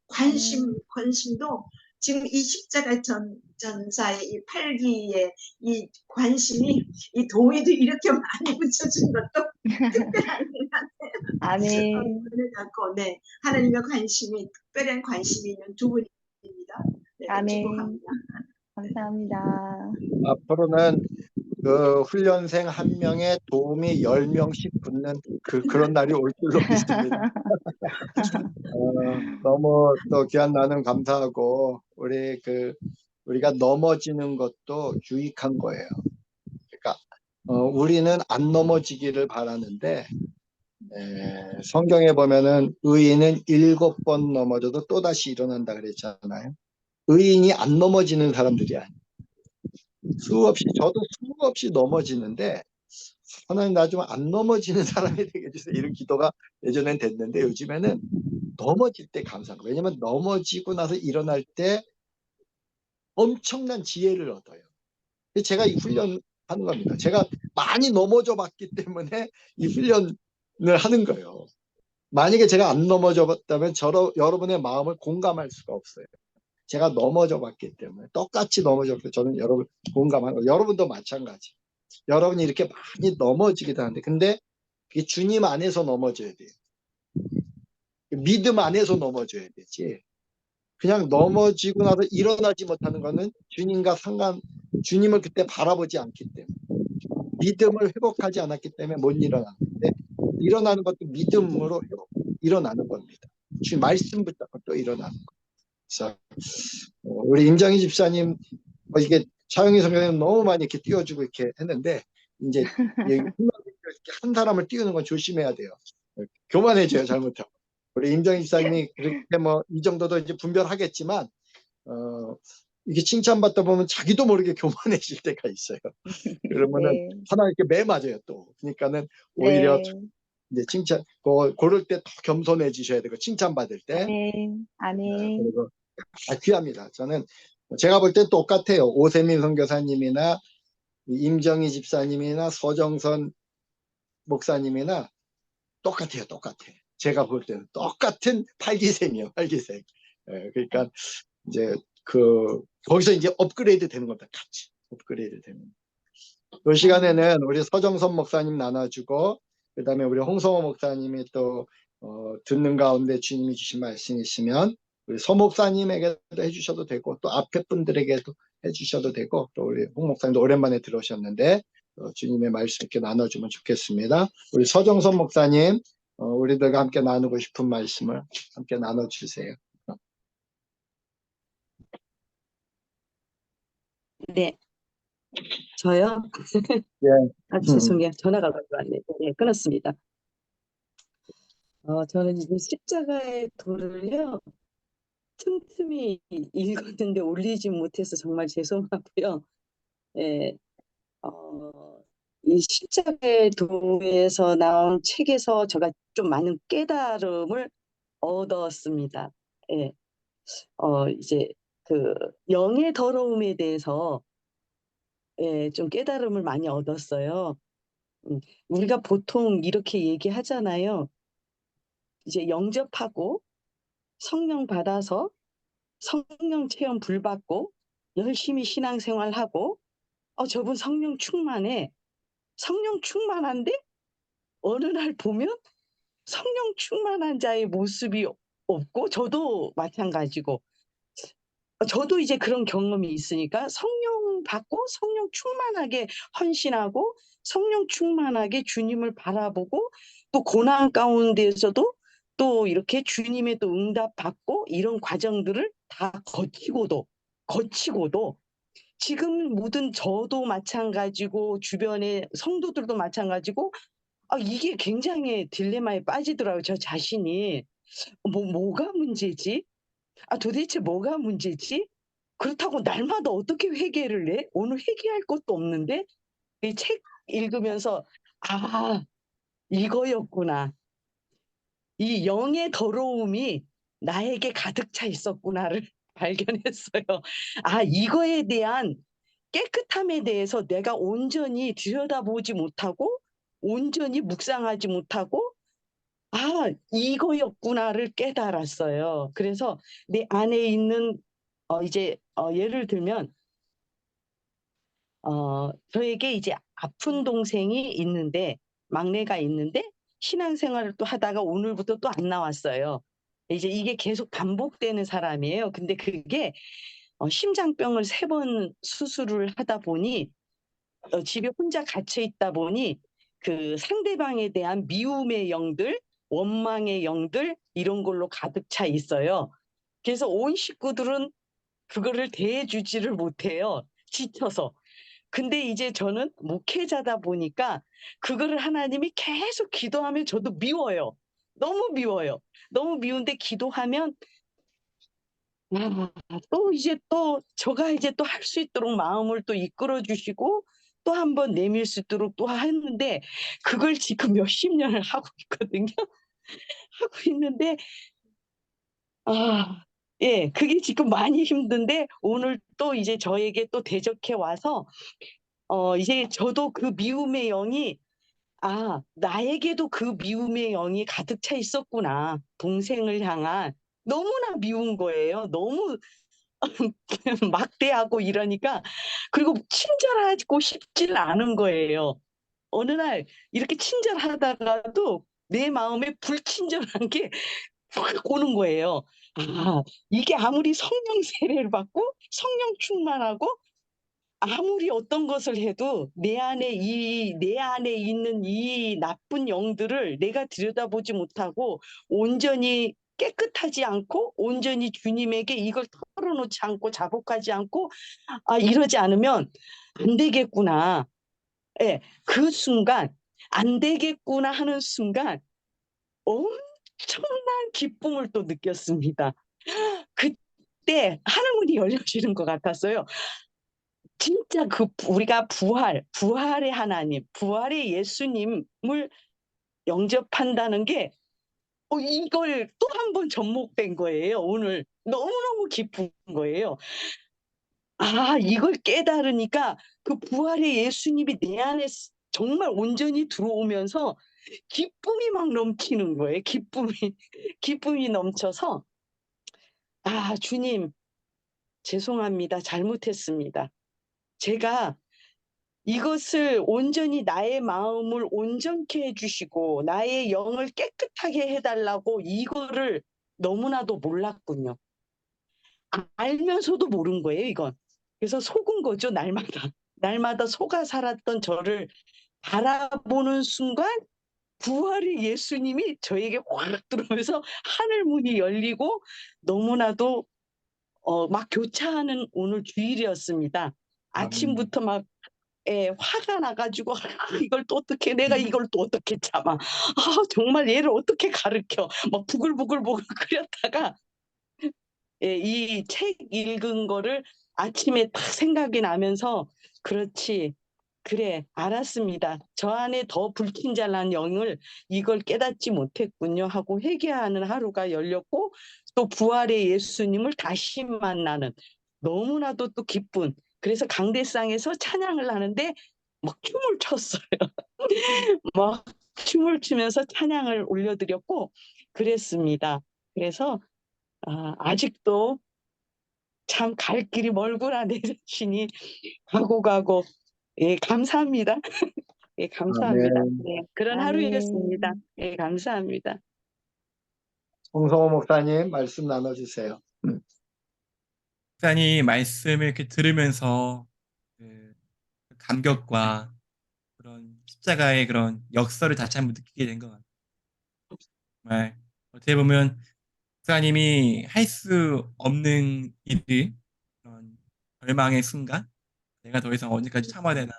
관심도 지금 이 십자가 전사의 이 8기의 이 관심이 이 동이도 이렇게 많이 붙여준 것도 특별한 것 같아요. 아멘. 네, 하나님의 관심이 특별한 관심이 있는 두 분입니다. 네, 아멘. 축복합니다. 감사합니다. 앞으로는 그 훈련생 한 명에 도움이 10명씩 붙는 그런 날이 올 줄로 믿습니다. 너무 또 귀한 나눔 감사하고 우리가 넘어지는 것도 유익한 거예요. 그러니까 우리는 안 넘어지기를 바라는데 성경에 보면은 의인은 7번 넘어져도 또다시 일어난다 그랬잖아요. 의인이 안 넘어지는 사람들이 아니에요. 저도 수없이 넘어지는데 하나님 나 좀 안 넘어지는 사람이 되게 해주세요. 이런 기도가 예전엔 됐는데 요즘에는 넘어질 때 감사한 거예요. 왜냐면 넘어지고 나서 일어날 때 엄청난 지혜를 얻어요. 제가 이 훈련하는 겁니다. 제가 많이 넘어져 봤기 때문에 이 훈련을 하는 거예요. 만약에 제가 안 넘어져 봤다면 여러분의 마음을 공감할 수가 없어요. 제가 넘어져 봤기 때문에 똑같이 넘어져 봤고 저는 여러분 공감하는 거. 여러분도 마찬가지. 여러분이 이렇게 많이 넘어지기도 하는데 근데 이게 주님 안에서 넘어져야 돼요. 믿음 안에서 넘어져야 되지. 그냥 넘어지고 나서 일어나지 못하는 거는 주님을 그때 바라보지 않기 때문에 믿음을 회복하지 않았기 때문에 못 일어나는데 일어나는 것도 믿음으로 일어나는 겁니다. 주님 말씀 붙잡고 또 일어나는 거. 그래서 우리 임정희 집사님 이게 차영희 선생님 너무 많이 이렇게 띄워주고 이렇게 했는데 이제 이렇게 한 사람을 띄우는 건 조심해야 돼요. 교만해져요 잘못하면. 우리 임정희 집사님이 그렇게 뭐 이 정도도 이제 분별하겠지만 이게 칭찬받다 보면 자기도 모르게 교만해질 때가 있어요. 그러면은 네. 하나 이렇게 매 맞아요 또. 그러니까는 오히려 네. 이제 칭찬 고를 때 더 겸손해지셔야 되고 칭찬받을 때 아멘. 아멘. 그리고 다 귀합니다. 저는 제가 볼 땐 똑같아요. 오세민 선교사님이나 임정희 집사님이나 서정선 목사님이나 똑같아요. 똑같아. 제가 볼 때는 똑같은 팔기생이에요. 팔기생. 그러니까 이제 거기서 이제 업그레이드 되는 겁니다. 같이 업그레이드 되는. 이 시간에는 우리 서정선 목사님 나눠주고 그다음에 우리 홍성호 목사님이 또 듣는 가운데 주님이 주신 말씀이 있으면 우리 서 목사님에게도 해주셔도 되고 또 앞에 분들에게도 해주셔도 되고 또 우리 홍 목사님도 오랜만에 들어오셨는데 주님의 말씀 이렇게 나눠주면 좋겠습니다. 우리 서정선 목사님 우리들과 함께 나누고 싶은 말씀을 함께 나눠주세요. 네, 저요? 예. 아, 죄송해요. 전화가 왔네. 네, 끊었습니다. 저는 이제 십자가의 도를요, 틈틈이 읽었는데 올리지 못해서 정말 죄송하고요. 예, 이 십자가의 도에서 나온 책에서 제가 좀 많은 깨달음을 얻었습니다. 예, 이제 그 영의 더러움에 대해서 좀 깨달음을 많이 얻었어요. 우리가 보통 이렇게 얘기하잖아요. 이제 영접하고 성령 받아서 성령 체험 불 받고 열심히 신앙생활하고 저분 성령 충만해. 성령 충만한데 어느 날 보면 성령 충만한 자의 모습이 없고 저도 마찬가지고 저도 이제 그런 경험이 있으니까 성령 받고 성령 충만하게 헌신하고 성령 충만하게 주님을 바라보고 또 고난 가운데에서도 또 이렇게 주님의 또 응답 받고 이런 과정들을 다 거치고도 지금 모든 저도 마찬가지고 주변의 성도들도 마찬가지고 이게 굉장히 딜레마에 빠지더라고요. 저 자신이. 뭐가 문제지? 도대체 뭐가 문제지? 그렇다고 날마다 어떻게 회개를 해? 오늘 회개할 것도 없는데? 이 책 읽으면서, 이거였구나. 이 영의 더러움이 나에게 가득 차 있었구나를 발견했어요. 이거에 대한 깨끗함에 대해서 내가 온전히 들여다보지 못하고, 온전히 묵상하지 못하고, 이거였구나를 깨달았어요. 그래서 내 안에 있는 예를 들면 저에게 이제 아픈 동생이 있는데 막내가 있는데 신앙생활을 또 하다가 오늘부터 또 안 나왔어요. 이제 이게 계속 반복되는 사람이에요. 근데 그게 심장병을 3번 수술을 하다 보니 집에 혼자 갇혀 있다 보니 그 상대방에 대한 미움의 영들, 원망의 영들 이런 걸로 가득 차 있어요. 그래서 온 식구들은 그거를 대해주지를 못해요. 지쳐서. 근데 이제 저는 목회자다 보니까 그거를 하나님이 계속 기도하면 저도 미워요. 너무 미워요. 너무 미운데 기도하면 또 이제 또 저가 이제 또 할 수 있도록 마음을 또 이끌어 주시고 또 한 번 내밀 수 있도록 또 했는데 그걸 지금 몇십 년을 하고 있거든요. 하고 있는데 예, 그게 지금 많이 힘든데 오늘 또 이제 저에게 또 대적해 와서 이제 저도 그 미움의 영이 아, 나에게도 그 미움의 영이 가득 차 있었구나. 동생을 향한 너무나 미운 거예요. 너무 막대하고 이러니까 그리고 친절하고 싶지를 않은 거예요. 어느 날 이렇게 친절하다가도 내 마음에 불친절한 게 확 오는 거예요. 아, 이게 아무리 성령 세례를 받고 성령 충만하고 아무리 어떤 것을 해도 내 안에 있는 이 나쁜 영들을 내가 들여다보지 못하고 온전히 깨끗하지 않고 온전히 주님에게 이걸 털어놓지 않고 자복하지 않고 아, 이러지 않으면 안 되겠구나. 예, 그 순간 안 되겠구나 하는 순간 엄청난 기쁨을 또 느꼈습니다. 그때 하늘문이 열려지는 것 같았어요. 진짜 우리가 부활의 하나님, 부활의 예수님을 영접한다는 게 이걸 또 한 번 접목된 거예요. 오늘 너무너무 기쁜 거예요. 아, 이걸 깨달으니까 그 부활의 예수님이 내 안에 정말 온전히 들어오면서 기쁨이 막 넘치는 거예요. 기쁨이 넘쳐서 아, 주님 죄송합니다. 잘못했습니다. 제가 이것을 온전히 나의 마음을 온전케 해 주시고 나의 영을 깨끗하게 해 달라고 이거를 너무나도 몰랐군요. 알면서도 모른 거예요, 이건. 그래서 속은 거죠, 날마다. 날마다 속아 살았던 저를 바라보는 순간 부활의 예수님이 저에게 확 들어오면서 하늘 문이 열리고 너무나도 막 교차하는 오늘 주일이었습니다. 아침부터 막 화가 나 가지고 '아 이걸 또 어떻게 내가 이걸 또 어떻게 참아. 아 정말 얘를 어떻게 가르쳐.' 막 부글부글 끓였다가 이 책 읽은 거를 아침에 딱 생각이 나면서 '그렇지. 그래 알았습니다. 저 안에 더 불친절한 영을 이걸 깨닫지 못했군요.' 하고 회개하는 하루가 열렸고 또 부활의 예수님을 다시 만나는 너무나도 또 기쁜 그래서 강대상에서 찬양을 하는데 막 춤을 췄어요. 막 춤을 추면서 찬양을 올려드렸고 그랬습니다. 그래서 아직도 참 갈 길이 멀구나 내 자신이 가고 예 감사합니다. 예 감사합니다. 아멘. 네 그런 하루였습니다. 아멘. 예 감사합니다. 홍성호 목사님 말씀 나눠주세요. 목사님 말씀을 이렇게 들으면서 그 감격과 그런 십자가의 그런 역설을 다시 한번 느끼게 된 것 같아요. 정말 어떻게 보면 목사님이 할 수 없는 일을 그런 절망의 순간 내가 더 이상 언제까지 참아야 되나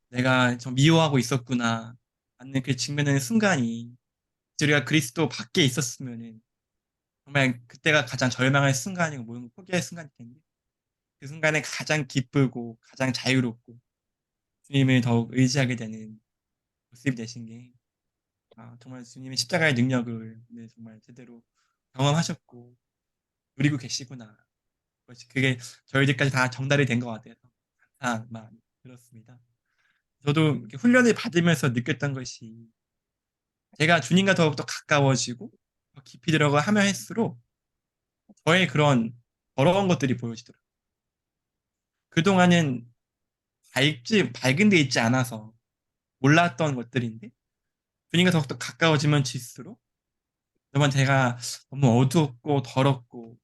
내가 좀 미워하고 있었구나 하는 그 직면하는 순간이 우리가 그리스도 밖에 있었으면은 정말 그때가 가장 절망의 순간이고 모든 걸 포기할 순간일 텐데 그 순간에 가장 기쁘고 가장 자유롭고 주님을 더욱 의지하게 되는 모습이 되신 게 정말 주님의 십자가의 능력을 네, 정말 제대로 경험하셨고 누리고 계시구나. 그게 저희들까지 다 전달이 된 것 같아서 감사한 마음이 들었습니다. 저도 이렇게 훈련을 받으면서 느꼈던 것이 제가 주님과 더욱더 가까워지고 더 깊이 들어가 하면 할수록 저의 그런 더러운 것들이 보여지더라고요. 그동안은 밝은 데 있지 않아서 몰랐던 것들인데 주님과 더욱더 가까워지면 질수록 그동안 제가 너무 어두웠고 더럽고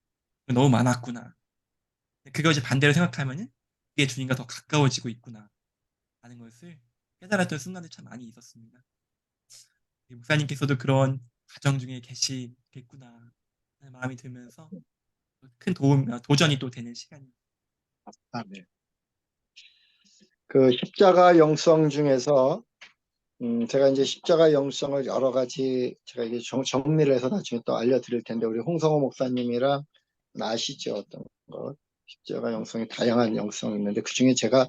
너무 많았구나. 그것이 반대로 생각하면은 이게 주님과 더 가까워지고 있구나 하는 것을 깨달았던 순간들이 참 많이 있었습니다. 목사님께서도 그런 가정 중에 계시겠구나 하는 마음이 들면서 큰 도전이 또 되는 시간이에요. 아멘. 그 십자가 영성 중에서 제가 이제 십자가 영성을 여러 가지 제가 이게 정리를 해서 나중에 또 알려드릴 텐데 우리 홍성호 목사님이랑 아시죠? 어떤 것 십자가 영성이 다양한 영성이 있는데 그 중에 제가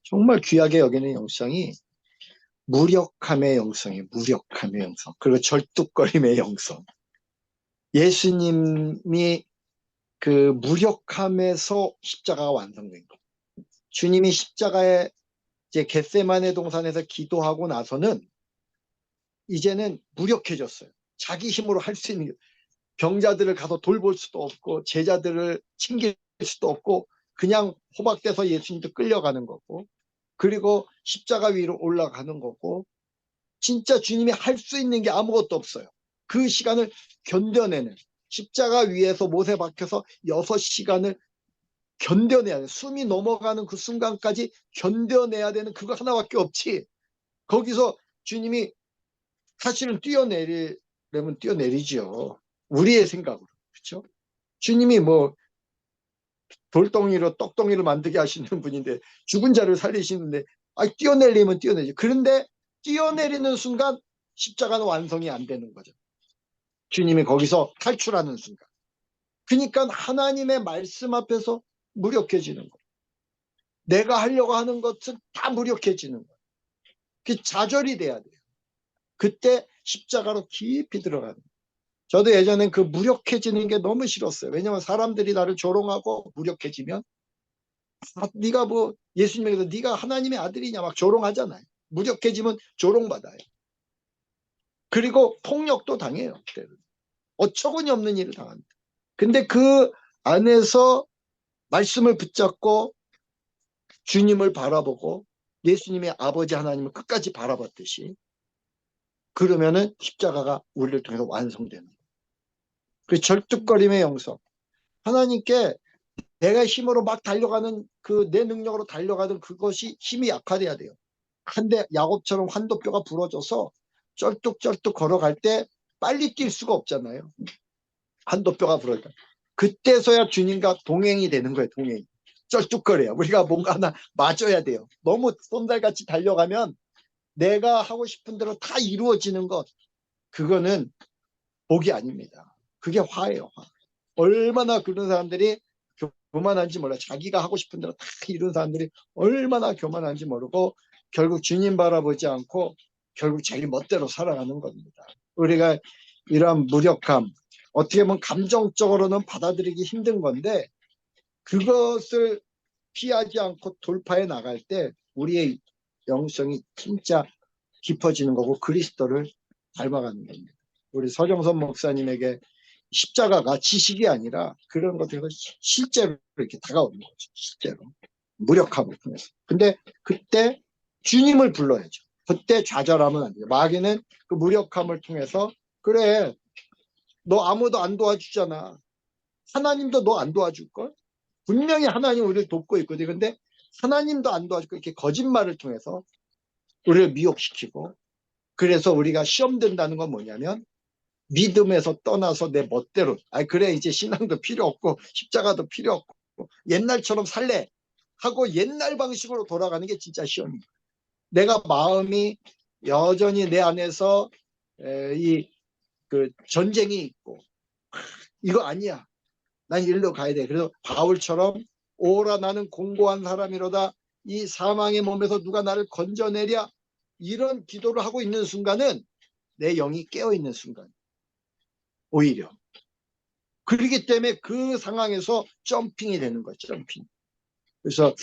정말 귀하게 여기는 영성이 무력함의 영성이에요. 무력함의 영성 그리고 절뚝거림의 영성. 예수님이 그 무력함에서 십자가가 완성된 거. 주님이 십자가에 이제 겟세마네 동산에서 기도하고 나서는 이제는 무력해졌어요. 자기 힘으로 할 수 있는 게 병자들을 가서 돌볼 수도 없고 제자들을 챙길 수도 없고 그냥 호박돼서 예수님도 끌려가는 거고 그리고 십자가 위로 올라가는 거고 진짜 주님이 할 수 있는 게 아무것도 없어요. 그 시간을 견뎌내는 십자가 위에서 못에 박혀서 6시간을 견뎌내야 돼. 숨이 넘어가는 그 순간까지 견뎌내야 되는 그거 하나밖에 없지. 거기서 주님이 사실은 뛰어내리려면 뛰어내리죠. 우리의 생각으로. 그렇죠? 주님이 뭐 돌덩이로 떡덩이를 만들게 하시는 분인데 죽은 자를 살리시는데 뛰어내리면 뛰어내죠. 그런데 뛰어내리는 순간 십자가는 완성이 안 되는 거죠. 주님이 거기서 탈출하는 순간. 그러니까 하나님의 말씀 앞에서 무력해지는 거예요. 내가 하려고 하는 것은 다 무력해지는 거예요. 그 좌절이 돼야 돼요. 그때 십자가로 깊이 들어가는 거예요. 저도 예전엔 그 무력해지는 게 너무 싫었어요. 왜냐하면 사람들이 나를 조롱하고 무력해지면 네가 뭐 예수님에게서 네가 하나님의 아들이냐 막 조롱하잖아요. 무력해지면 조롱받아요. 그리고 폭력도 당해요. 때로는. 어처구니 없는 일을 당합니다. 근데 그 안에서 말씀을 붙잡고 주님을 바라보고 예수님의 아버지 하나님을 끝까지 바라봤듯이 그러면은 십자가가 우리를 통해서 완성되는 거예요. 그 절뚝거림의 영성. 하나님께 내가 힘으로 막 달려가는 그 내 능력으로 달려가던 그것이 힘이 약화돼야 돼요. 한데 야곱처럼 환도뼈가 부러져서 쩔뚝쩔뚝 걸어갈 때 빨리 뛸 수가 없잖아요. 환도뼈가 부러져. 그때서야 주님과 동행이 되는 거예요. 동행이. 쩔뚝거려요. 우리가 뭔가 하나 맞아야 돼요. 너무 쏜달같이 달려가면 내가 하고 싶은 대로 다 이루어지는 것 그거는 복이 아닙니다. 그게 화예요. 화. 얼마나 그런 사람들이 교만한지 몰라. 자기가 하고 싶은 대로 다 이룬 사람들이 얼마나 교만한지 모르고 결국 주님 바라보지 않고 결국 자기 멋대로 살아가는 겁니다. 우리가 이러한 무력함, 어떻게 보면 감정적으로는 받아들이기 힘든 건데 그것을 피하지 않고 돌파해 나갈 때 우리의 영성이 진짜 깊어지는 거고 그리스도를 닮아가는 겁니다. 우리 서정선 목사님에게 십자가가 지식이 아니라 그런 것들이 실제로 이렇게 다가오는 거죠. 실제로. 무력함을 통해서. 근데 그때 주님을 불러야죠. 그때 좌절하면 안 돼요. 마귀는 그 무력함을 통해서 그래 너 아무도 안 도와주잖아. 하나님도 너 안 도와줄걸? 분명히 하나님 우리를 돕고 있거든. 근데 하나님도 안 도와주고 이렇게 거짓말을 통해서 우리를 미혹시키고 그래서 우리가 시험 든다는 건 뭐냐면 믿음에서 떠나서 내 멋대로 그래 이제 신앙도 필요 없고 십자가도 필요 없고 옛날처럼 살래 하고 옛날 방식으로 돌아가는 게 진짜 시험이에요. 내가 마음이 여전히 내 안에서 이 그 전쟁이 있고 이거 아니야. 난 일로 가야 돼. 그래서 바울처럼 오라 나는 공고한 사람이로다. 이 사망의 몸에서 누가 나를 건져내랴. 이런 기도를 하고 있는 순간은 내 영이 깨어있는 순간. 오히려. 그렇기 때문에 그 상황에서 점핑이 되는 거죠. 점핑. 그래서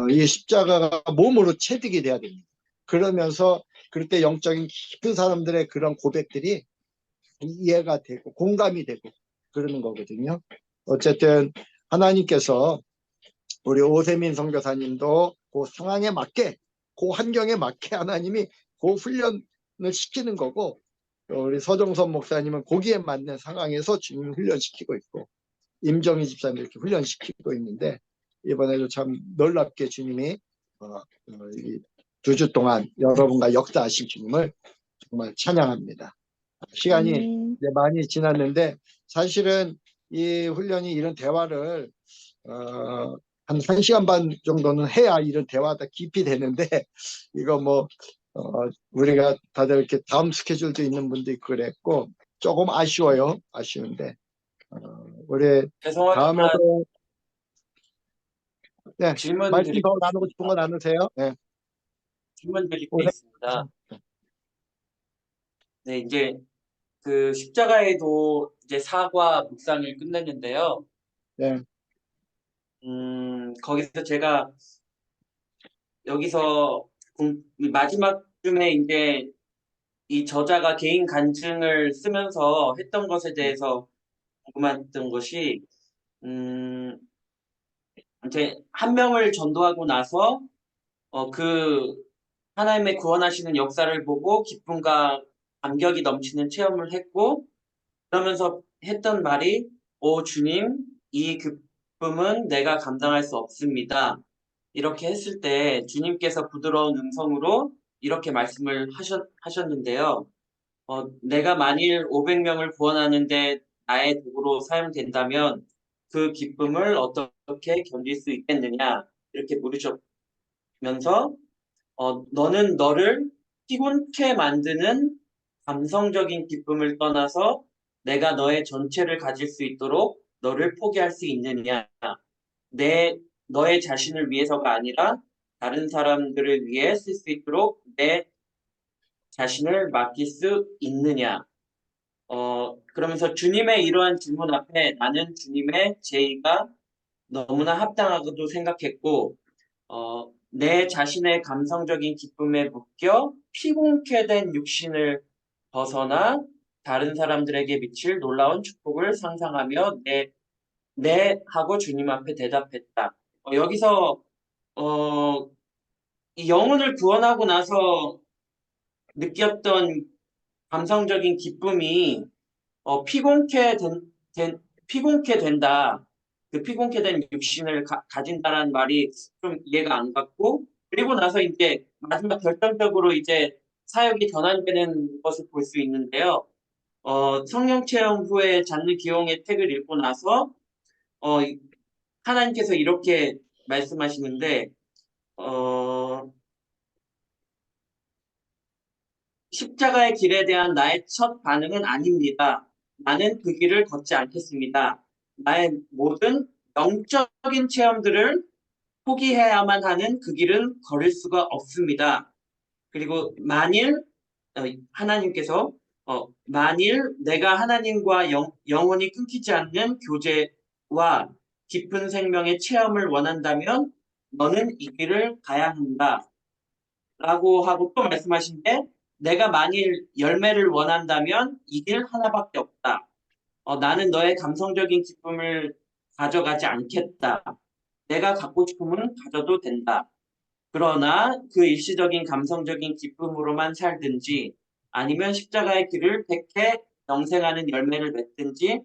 이 십자가가 몸으로 체득이 돼야 됩니다. 그러면서 그럴 때 영적인 깊은 사람들의 그런 고백들이 이해가 되고 공감이 되고 그러는 거거든요. 어쨌든 하나님께서 우리 오세민 선교사님도 그 상황에 맞게 그 환경에 맞게 하나님이 그 훈련을 시키는 거고 우리 서정선 목사님은 거기에 맞는 상황에서 주님 훈련시키고 있고 임정희 집사님 이렇게 훈련시키고 있는데 이번에도 참 놀랍게 주님이 2주 동안 여러분과 역사하신 주님을 정말 찬양합니다. 시간이 이제 많이 지났는데 사실은 이 훈련이 이런 대화를 한 1시간 반 정도는 해야 이런 대화가 깊이 되는데 이거 뭐 우리가 다들 이렇게 다음 스케줄도 있는 분도 있고 그랬고 조금 아쉬워요. 아쉬운데 우리 죄송하지만 다음에도 네, 질문 말씀 더 드리고 나누고 싶은 거 나누세요. 네. 질문 드릴 게 있습니다. 네, 이제 그 십자가에도 이제 사과 묵상을 끝냈는데요. 네. 거기서 제가 여기서 마지막쯤에 이제 이 저자가 개인 간증을 쓰면서 했던 것에 대해서 궁금했던 것이, 이제 한 명을 전도하고 나서 그 하나님의 구원하시는 역사를 보고 기쁨과 감격이 넘치는 체험을 했고, 그러면서 했던 말이, 오 주님, 이 기쁨은 내가 감당할 수 없습니다. 이렇게 했을 때 주님께서 부드러운 음성으로 이렇게 말씀을 하셨는데요. 내가 만일 500명을 구원하는데 나의 도구로 사용된다면 그 기쁨을 어떻게 견딜 수 있겠느냐? 이렇게 물으셨면서, 너는 너를 피곤케 만드는 감성적인 기쁨을 떠나서 내가 너의 전체를 가질 수 있도록 너를 포기할 수 있느냐? 너의 자신을 위해서가 아니라 다른 사람들을 위해 쓸 수 있도록 내 자신을 맡길 수 있느냐? 그러면서 주님의 이러한 질문 앞에 나는 주님의 제의가 너무나 합당하고도 생각했고, 내 자신의 감성적인 기쁨에 묶여 피곤케 된 육신을 벗어나 다른 사람들에게 미칠 놀라운 축복을 상상하며 네 하고 주님 앞에 대답했다. 여기서 이 영혼을 구원하고 나서 느꼈던 감성적인 기쁨이 피곤케 피곤케 된다. 그 피곤케 된 육신을 가진다라는 말이 좀 이해가 안 갔고, 그리고 나서 이제 마지막 결정적으로 이제 사역이 전환되는 것을 볼 수 있는데요. 성령 체험 후에 잔느 기용의 책을 읽고 나서 하나님께서 이렇게 말씀하시는데, 십자가의 길에 대한 나의 첫 반응은 아닙니다. 나는 그 길을 걷지 않겠습니다. 나의 모든 영적인 체험들을 포기해야만 하는 그 길은 걸을 수가 없습니다. 그리고 하나님께서 만일 내가 하나님과 영원히 끊기지 않는 교제와 깊은 생명의 체험을 원한다면 너는 이 길을 가야 한다. 라고 하고 또 말씀하신데, 내가 만일 열매를 원한다면 이 길 하나밖에 없다. 나는 너의 감성적인 기쁨을 가져가지 않겠다. 내가 갖고 싶으면 가져도 된다. 그러나 그 일시적인 감성적인 기쁨으로만 살든지 아니면 십자가의 길을 택해 영생하는 열매를 맺든지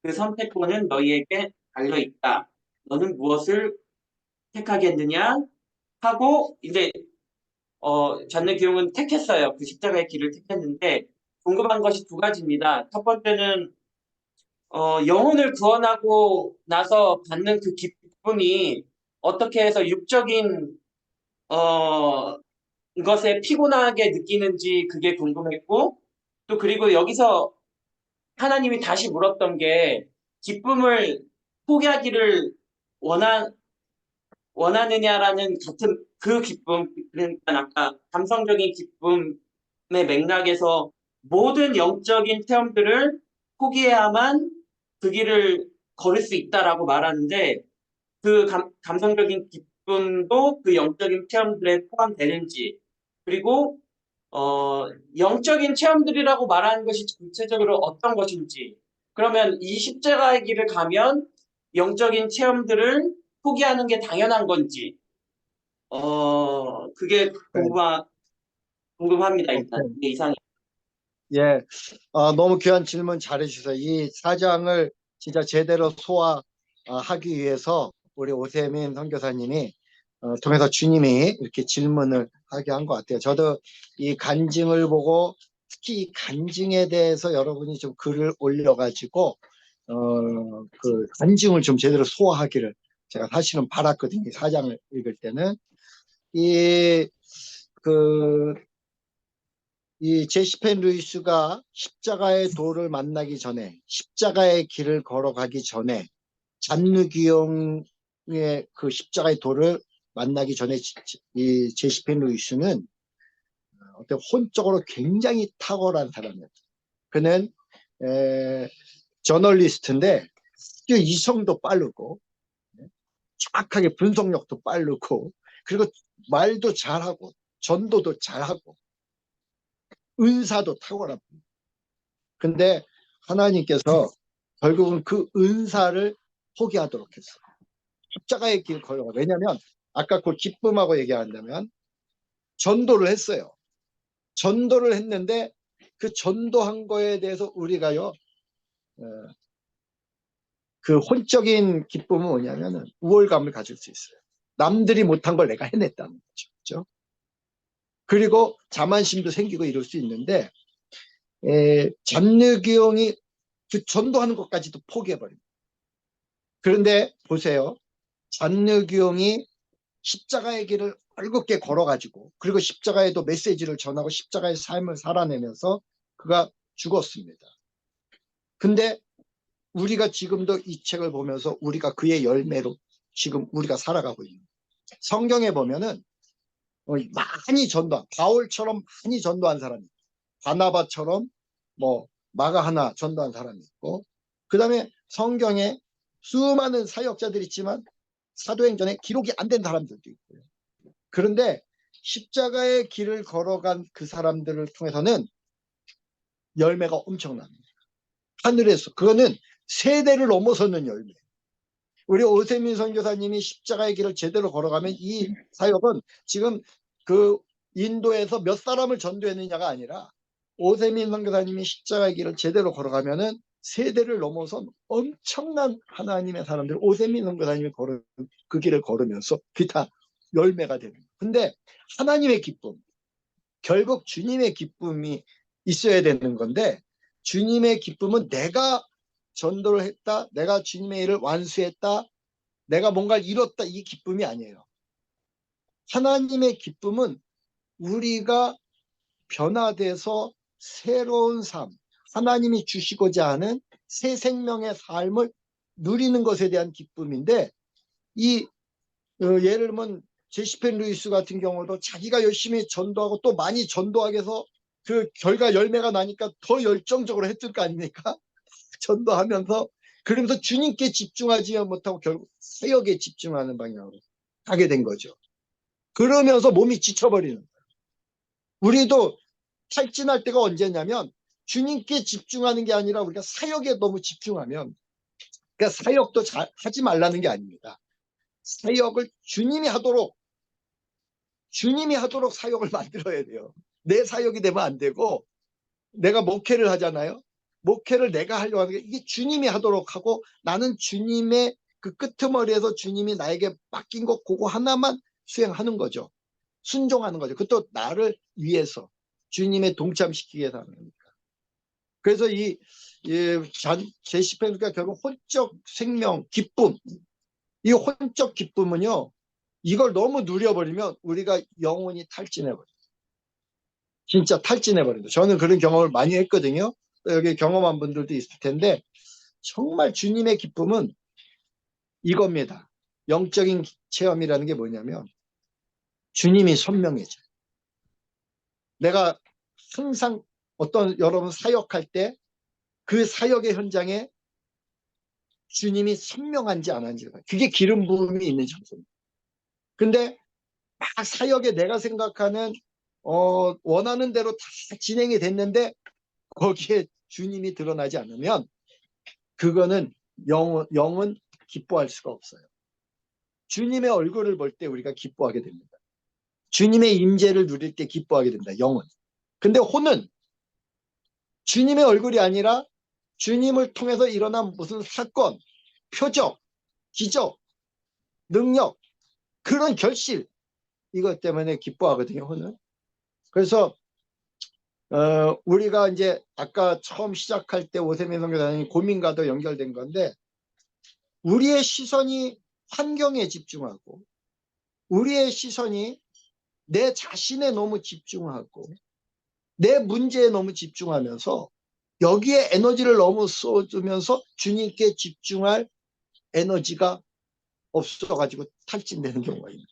그 선택권은 너희에게 달려 있다. 너는 무엇을 택하겠느냐? 하고 이제 잔느 기용은 택했어요. 그 십자가의 길을 택했는데 궁금한 것이 두 가지입니다. 첫 번째는 영혼을 구원하고 나서 받는 그 기쁨이 어떻게 해서 육적인 것에 피곤하게 느끼는지 그게 궁금했고, 또 그리고 여기서 하나님이 다시 물었던 게 기쁨을 포기하기를 원하느냐라는 같은 그 기쁨, 그러니까 아까 감성적인 기쁨의 맥락에서 모든 영적인 체험들을 포기해야만 그 길을 걸을 수 있다라고 말하는데, 그 감성적인 기쁨도 그 영적인 체험들에 포함되는지, 그리고 영적인 체험들이라고 말하는 것이 구체적으로 어떤 것인지, 그러면 이 십자가의 길을 가면 영적인 체험들을 포기하는 게 당연한 건지, 그게 네. 궁금합니다. 일단 오케이. 이게 이상이. 예, 너무 귀한 질문 잘해주셔서 이 사장을 진짜 제대로 소화하기 위해서 우리 오세민 선교사님이 통해서 주님이 이렇게 질문을 하게 한 것 같아요. 저도 이 간증을 보고 특히 이 간증에 대해서 여러분이 좀 글을 올려가지고 그 간증을 좀 제대로 소화하기를 제가 사실은 바랐거든요. 이 사장을 읽을 때는 이 제시펜 루이스가 십자가의 도를 만나기 전에, 십자가의 길을 걸어가기 전에, 잔느 기용의 그 십자가의 도를 만나기 전에 이 제시펜 루이스는 어떤 혼적으로 굉장히 탁월한 사람이었어요. 그는 저널리스트인데 이성도 빠르고 정확하게 분석력도 빠르고 그리고 말도 잘하고 전도도 잘하고 은사도 탁월한 분. 근데 하나님께서 결국은 그 은사를 포기하도록 했어요. 십자가의 길 걸어가. 왜냐하면 아까 그 기쁨하고 얘기한다면 전도를 했어요. 전도를 했는데 그 전도한 거에 대해서 우리가요, 그 혼적인 기쁨은 뭐냐면은 우월감을 가질 수 있어요. 남들이 못한 걸 내가 해냈다는 거죠. 그렇죠? 그리고 자만심도 생기고 이럴 수 있는데 잔느귀용이 그 전도하는 것까지도 포기해버립니다. 그런데 보세요. 잔느귀용이 십자가의 길을 얼겁게 걸어가지고 그리고 십자가에도 메시지를 전하고 십자가의 삶을 살아내면서 그가 죽었습니다. 근데 우리가 지금도 이 책을 보면서 우리가 그의 열매로 지금 우리가 살아가고 있는 거예요. 성경에 보면은 많이 전도한, 바울처럼 많이 전도한 사람이 있고, 바나바처럼 뭐 마가 하나 전도한 사람이 있고, 그 다음에 성경에 수많은 사역자들이 있지만 사도행전에 기록이 안 된 사람들도 있고요. 그런데 십자가의 길을 걸어간 그 사람들을 통해서는 열매가 엄청납니다. 하늘에서. 그거는 세대를 넘어서는 열매. 우리 오세민 선교사님이 십자가의 길을 제대로 걸어가면 이 사역은 지금 그 인도에서 몇 사람을 전도했느냐가 아니라 오세민 선교사님이 십자가의 길을 제대로 걸어가면은 세대를 넘어선 엄청난 하나님의 사람들, 오세민 선교사님이 걸은 그 길을 걸으면서 그게 다 열매가 되는 거예요. 근데 하나님의 기쁨, 결국 주님의 기쁨이 있어야 되는 건데 주님의 기쁨은 내가 전도를 했다, 내가 주님의 일을 완수했다, 내가 뭔가를 이뤘다, 이 기쁨이 아니에요. 하나님의 기쁨은 우리가 변화돼서 새로운 삶, 하나님이 주시고자 하는 새 생명의 삶을 누리는 것에 대한 기쁨인데 예를 들면 제시펜 루이스 같은 경우도 자기가 열심히 전도하고 또 많이 전도하게 해서 그 결과 열매가 나니까 더 열정적으로 했을 거 아닙니까? 전도하면서 그러면서 주님께 집중하지 못하고 결국 사역에 집중하는 방향으로 가게 된 거죠. 그러면서 몸이 지쳐버리는 거예요. 우리도 탈진할 때가 언제냐면 주님께 집중하는 게 아니라 우리가 사역에 너무 집중하면, 그러니까 사역도 하지 말라는 게 아닙니다. 사역을 주님이 하도록 사역을 만들어야 돼요. 내 사역이 되면 안 되고, 내가 목회를 하잖아요. 목회를 내가 하려고 하는 게 이게 주님이 하도록 하고 나는 주님의 그 끄트머리에서 주님이 나에게 맡긴 것 그거 하나만 수행하는 거죠. 순종하는 거죠. 그것도 나를 위해서 주님의 동참시키기 위해서 하는 거니까. 그래서 제시펜스가 결국 혼적 생명, 기쁨, 이 혼적 기쁨은요, 이걸 너무 누려버리면 우리가 영혼이 탈진해버려요. 진짜 탈진해버린다. 저는 그런 경험을 많이 했거든요. 여기 경험한 분들도 있을 텐데 정말 주님의 기쁨은 이겁니다. 영적인 체험이라는 게 뭐냐면 주님이 선명해져요. 내가 항상 여러분 사역할 때 그 사역의 현장에 주님이 선명한지 안 한지, 그게 기름 부음이 있는 장소입니다. 근데 막 사역에 내가 생각하는 원하는 대로 다 진행이 됐는데 거기에 주님이 드러나지 않으면 그거는 영은 기뻐할 수가 없어요. 주님의 얼굴을 볼 때 우리가 기뻐하게 됩니다. 주님의 임재를 누릴 때 기뻐하게 됩니다. 영은. 근데 혼은 주님의 얼굴이 아니라 주님을 통해서 일어난 무슨 사건, 표적, 기적, 능력, 그런 결실, 이것 때문에 기뻐하거든요. 혼은. 그래서 우리가 이제 아까 처음 시작할 때 오세민 선교사님 고민과도 연결된 건데 우리의 시선이 환경에 집중하고 우리의 시선이 내 자신에 너무 집중하고 내 문제에 너무 집중하면서 여기에 에너지를 너무 쏟으면서 주님께 집중할 에너지가 없어가지고 탈진되는 경우가 있는.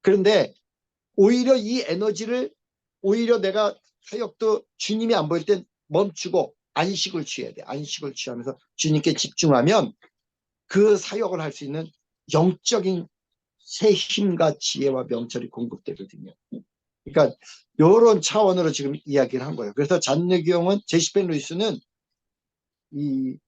그런데 오히려 이 에너지를 오히려 내가 사역도 주님이 안 보일 땐 멈추고 안식을 취해야 돼. 안식을 취하면서 주님께 집중하면 그 사역을 할 수 있는 영적인 새 힘과 지혜와 명철이 공급되거든요. 그러니까 이런 차원으로 지금 이야기를 한 거예요. 그래서 잔느경은 제시펜 루이스는 이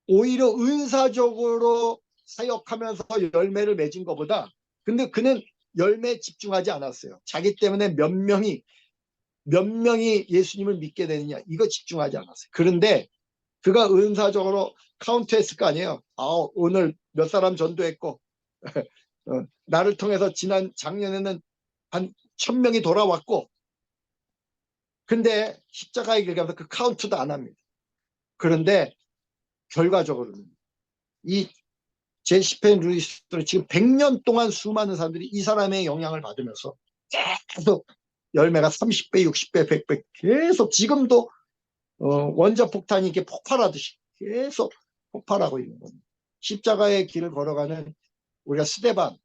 오히려 은사적으로 사역하면서 열매를 맺은 것보다 근데 그는 열매에 집중하지 않았어요. 자기 때문에 몇 명이 예수님을 믿게 되느냐 이거 집중하지 않았어요. 그런데 그가 은사적으로 카운트했을 거 아니에요. 오늘 몇 사람 전도했고 나를 통해서 지난 작년에는 한 1000명이 돌아왔고 근데 십자가의 길 가면서 그 카운트도 안 합니다. 그런데 결과적으로는 이 제시펜 루이스는 지금 100년 동안 수많은 사람들이 이 사람의 영향을 받으면서 계속 열매가 30배, 60배, 100배 계속 지금도 원자 폭탄이 이렇게 폭발하듯이 계속 폭발하고 있는 겁니다. 십자가의 길을 걸어가는 우리가 스데반,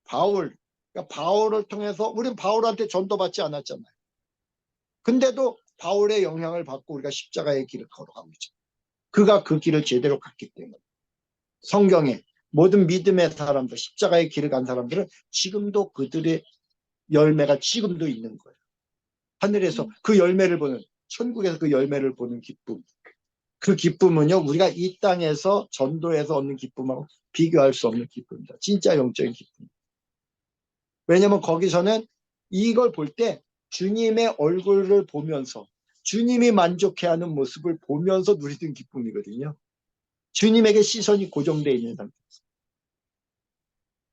바울, 그러니까 바울을 통해서 우리는 바울한테 전도받지 않았잖아요. 근데도 바울의 영향을 받고 우리가 십자가의 길을 걸어가고 있죠. 그가 그 길을 제대로 갔기 때문에 성경에 모든 믿음의 사람들, 십자가의 길을 간 사람들은 지금도 그들의 열매가 지금도 있는 거예요. 하늘에서 그 열매를 보는, 천국에서 그 열매를 보는 기쁨. 그 기쁨은요, 우리가 이 땅에서 전도해서 얻는 기쁨하고 비교할 수 없는 기쁨입니다. 진짜 영적인 기쁨. 왜냐면 거기서는 이걸 볼 때 주님의 얼굴을 보면서 주님이 만족해하는 모습을 보면서 누리던 기쁨이거든요. 주님에게 시선이 고정되어 있는 상태.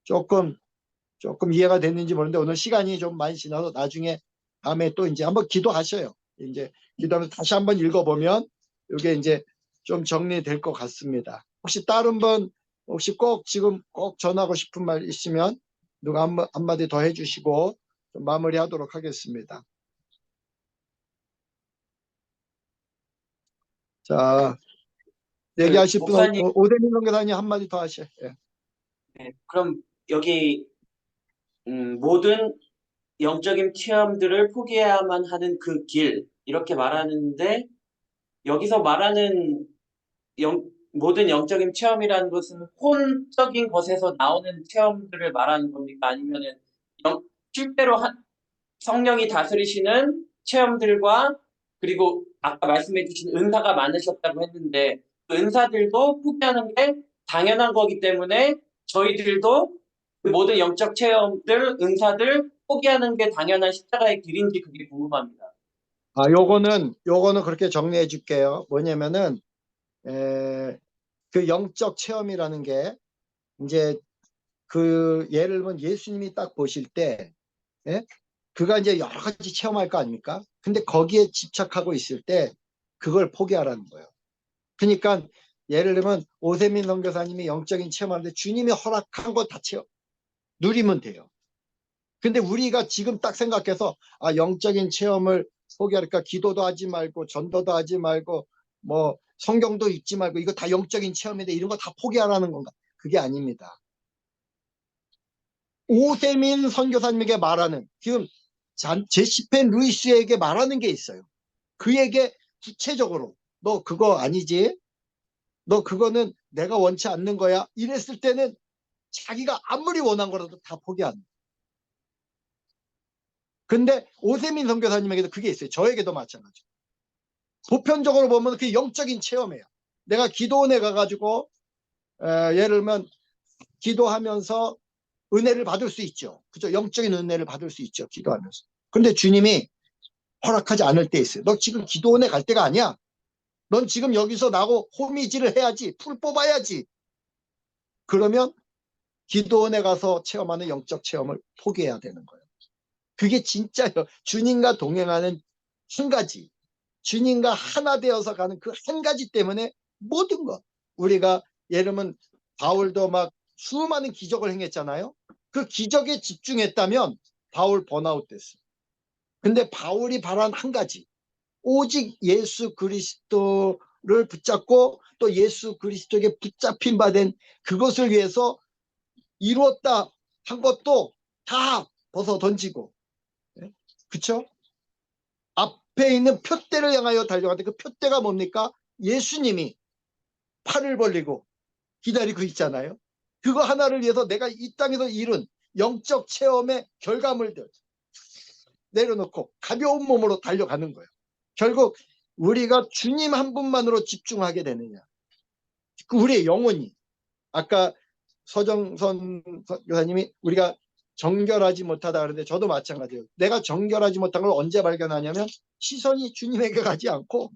조금 이해가 됐는지 모르는데 오늘 시간이 좀 많이 지나서 나중에 다음에 또 이제 한번 기도하셔요. 이제 기도하면서 다시 한번 읽어보면 이게 이제 좀 정리될 것 같습니다. 혹시 다른 분 혹시 꼭 지금 꼭 전하고 싶은 말 있으면 누가 한마디 더 해주시고 좀 마무리하도록 하겠습니다. 자, 얘기하실 분 목사님, 오대민 선교사님 한마디 더 하셔요. 예. 네, 그럼 여기 모든 영적인 체험들을 포기해야만 하는 그 길, 이렇게 말하는데 여기서 말하는 모든 영적인 체험이라는 것은 혼적인 것에서 나오는 체험들을 말하는 겁니까? 아니면은 실제로 성령이 다스리시는 체험들과 그리고 아까 말씀해 주신 은사가 많으셨다고 했는데 그 은사들도 포기하는 게 당연한 거기 때문에 저희들도 그 모든 영적 체험들, 은사들 포기하는 게 당연한 십자가의 길인지 그게 궁금합니다. 요거는 그렇게 정리해 줄게요. 뭐냐면은 그 영적 체험이라는 게 이제 그 예를 들면 예수님이 딱 보실 때 예? 그가 이제 여러 가지 체험할 거 아닙니까? 근데 거기에 집착하고 있을 때 그걸 포기하라는 거예요. 그러니까 예를 들면 오세민 선교사님이 영적인 체험하는데 주님이 허락한 거 다 누리면 돼요. 근데 우리가 지금 딱 생각해서 영적인 체험을 포기할까 기도도 하지 말고 전도도 하지 말고 뭐 성경도 읽지 말고 이거 다 영적인 체험인데 이런 거 다 포기하라는 건가? 그게 아닙니다. 오세민 선교사님에게 말하는 지금 제시펜 루이스에게 말하는 게 있어요. 그에게 구체적으로 너 그거 아니지? 너 그거는 내가 원치 않는 거야. 이랬을 때는 자기가 아무리 원한 거라도 다 포기합니다. 근데 오세민 선교사님에게도 그게 있어요. 저에게도 마찬가지고. 보편적으로 보면 그게 영적인 체험이에요. 내가 기도원에 가가지고 예를 들면 기도하면서 은혜를 받을 수 있죠. 그죠? 영적인 은혜를 받을 수 있죠. 기도하면서. 근데 주님이 허락하지 않을 때 있어요. 너 지금 기도원에 갈 때가 아니야. 넌 지금 여기서 나하고 호미질을 해야지. 풀 뽑아야지. 그러면 기도원에 가서 체험하는 영적 체험을 포기해야 되는 거예요. 그게 진짜 주님과 동행하는 한 가지. 주님과 하나 되어서 가는 그 한 가지 때문에 모든 것. 우리가 예를 들면 바울도 막 수많은 기적을 행했잖아요. 그 기적에 집중했다면 바울 번아웃 됐어요. 근데 바울이 바란 한 가지. 오직 예수 그리스도를 붙잡고 또 예수 그리스도에게 붙잡힌 바 된 그것을 위해서 이루었다 한 것도 다 벗어 던지고. 그쵸? 앞에 있는 표대를 향하여 달려가는데 그 표대가 뭡니까? 예수님이 팔을 벌리고 기다리고 있잖아요. 그거 하나를 위해서 내가 이 땅에서 이룬 영적 체험의 결과물들. 내려놓고 가벼운 몸으로 달려가는 거예요. 결국 우리가 주님 한 분만으로 집중하게 되느냐. 우리의 영혼이 아까 서정선 교사님이 우리가 정결하지 못하다 그러는데 저도 마찬가지예요. 내가 정결하지 못한 걸 언제 발견하냐면 시선이 주님에게 가지 않고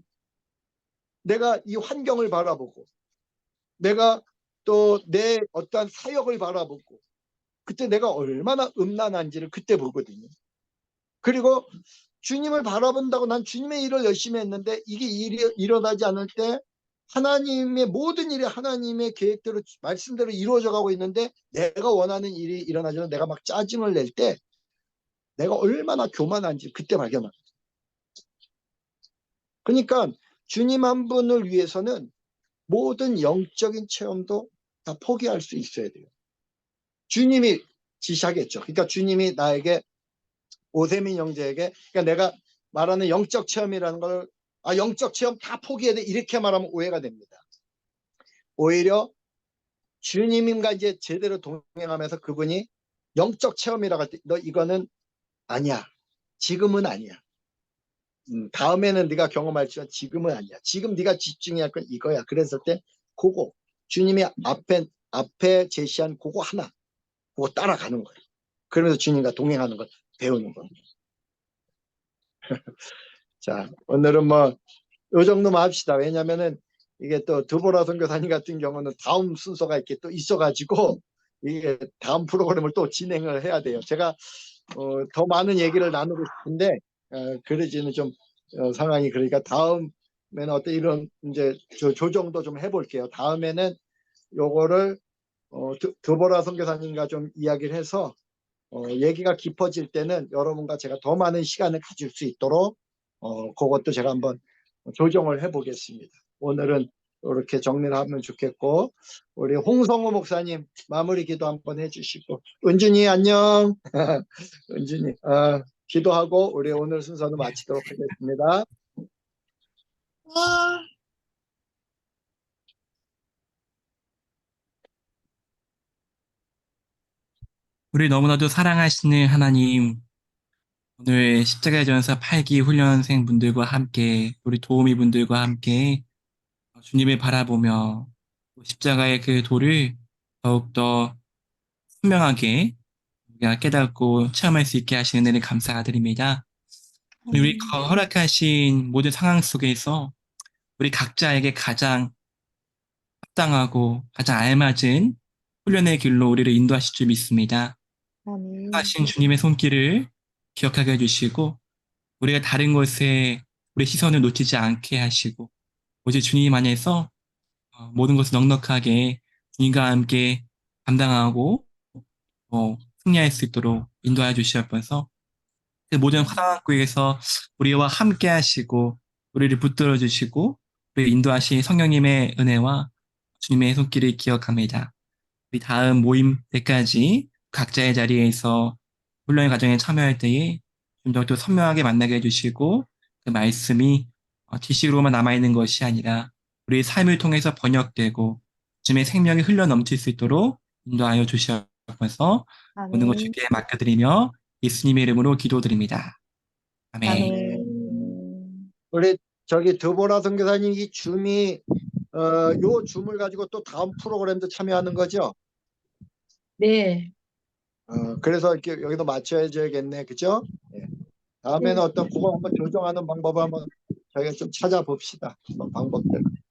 내가 이 환경을 바라보고 내가 또 내 어떠한 사역을 바라보고 그때 내가 얼마나 음란한지를 그때 보거든요. 그리고 주님을 바라본다고 난 주님의 일을 열심히 했는데 이게 일이 일어나지 않을 때 하나님의 모든 일이 하나님의 계획대로 말씀대로 이루어져 가고 있는데 내가 원하는 일이 일어나지 않아 내가 막 짜증을 낼 때 내가 얼마나 교만한지 그때 발견합니다. 그러니까 주님 한 분을 위해서는 모든 영적인 체험도 다 포기할 수 있어야 돼요. 주님이 지시하겠죠. 그러니까 주님이 나에게 오세민 형제에게 그러니까 내가 말하는 영적 체험이라는 걸 영적 체험 다 포기해야 돼 이렇게 말하면 오해가 됩니다. 오히려 주님과 이제 제대로 동행하면서 그분이 영적 체험이라고 할 때 너 이거는 아니야. 지금은 아니야. 다음에는 네가 경험할지만 지금은 아니야. 지금 네가 집중해야 할 건 이거야. 그랬을 때 그거 주님이 앞에 제시한 그거 하나 그거 따라가는 거예요. 그러면서 주님과 동행하는 걸 배우는 겁니다. 자, 오늘은 뭐 이 정도만 합시다. 왜냐면은 이게 또 드보라 선교사님 같은 경우는 다음 순서가 이렇게 또 있어가지고 이게 다음 프로그램을 또 진행을 해야 돼요. 제가 더 많은 얘기를 나누고 싶은데 그러지는 좀 상황이 그러니까 다음에는 어떤 이런 이제 조정도 좀 해볼게요. 다음에는 요거를 드보라 선교사님과 좀 이야기를 해서 얘기가 깊어질 때는 여러분과 제가 더 많은 시간을 가질 수 있도록 그것도 제가 한번 조정을 해보겠습니다. 오늘은 이렇게 정리를 하면 좋겠고 우리 홍성호 목사님 마무리 기도 한번 해주시고 은준이 안녕. 은준이 기도하고 우리 오늘 순서는 마치도록 하겠습니다. 우리 너무나도 사랑하시는 하나님, 오늘 십자가의 전사 8기 훈련생 분들과 함께, 우리 도우미 분들과 함께 주님을 바라보며 십자가의 그 도를 더욱더 선명하게 우리가 깨닫고 체험할 수 있게 하시는 은혜를 감사드립니다. 우리 허락하신 모든 상황 속에서 우리 각자에게 가장 합당하고 가장 알맞은 훈련의 길로 우리를 인도하실 줄 믿습니다. 아멘. 하신 주님의 손길을 기억하게 해주시고 우리가 다른 곳에 우리 시선을 놓치지 않게 하시고 오직 주님 안에서 모든 것을 넉넉하게 주님과 함께 감당하고 승리할 수 있도록 인도하여 주시옵소서. 그 모든 화상학교에서 우리와 함께 하시고 우리를 붙들어 주시고 우리 인도하신 성령님의 은혜와 주님의 손길을 기억합니다. 우리 다음 모임 때까지 각자의 자리에서 훈련 과정에 참여할 때에 좀 더 선명하게 만나게 해주시고 그 말씀이 지식으로만 남아있는 것이 아니라 우리의 삶을 통해서 번역되고 주님의 생명이 흘러 넘칠 수 있도록 인도하여 주시옵소서. 모든 것 아멘. 주께 맡겨드리며 예수님의 이름으로 기도드립니다. 아멘. 아멘. 우리 저기 드보라 선교사님 이 줌이 요 줌을 가지고 또 다음 프로그램도 참여하는 거죠? 네. 그래서 이렇게 여기도 맞춰야겠네, 그죠? 예. 다음에는 어떤 그거 한번 조정하는 방법을 한번 저희가 좀 찾아봅시다. 방법들.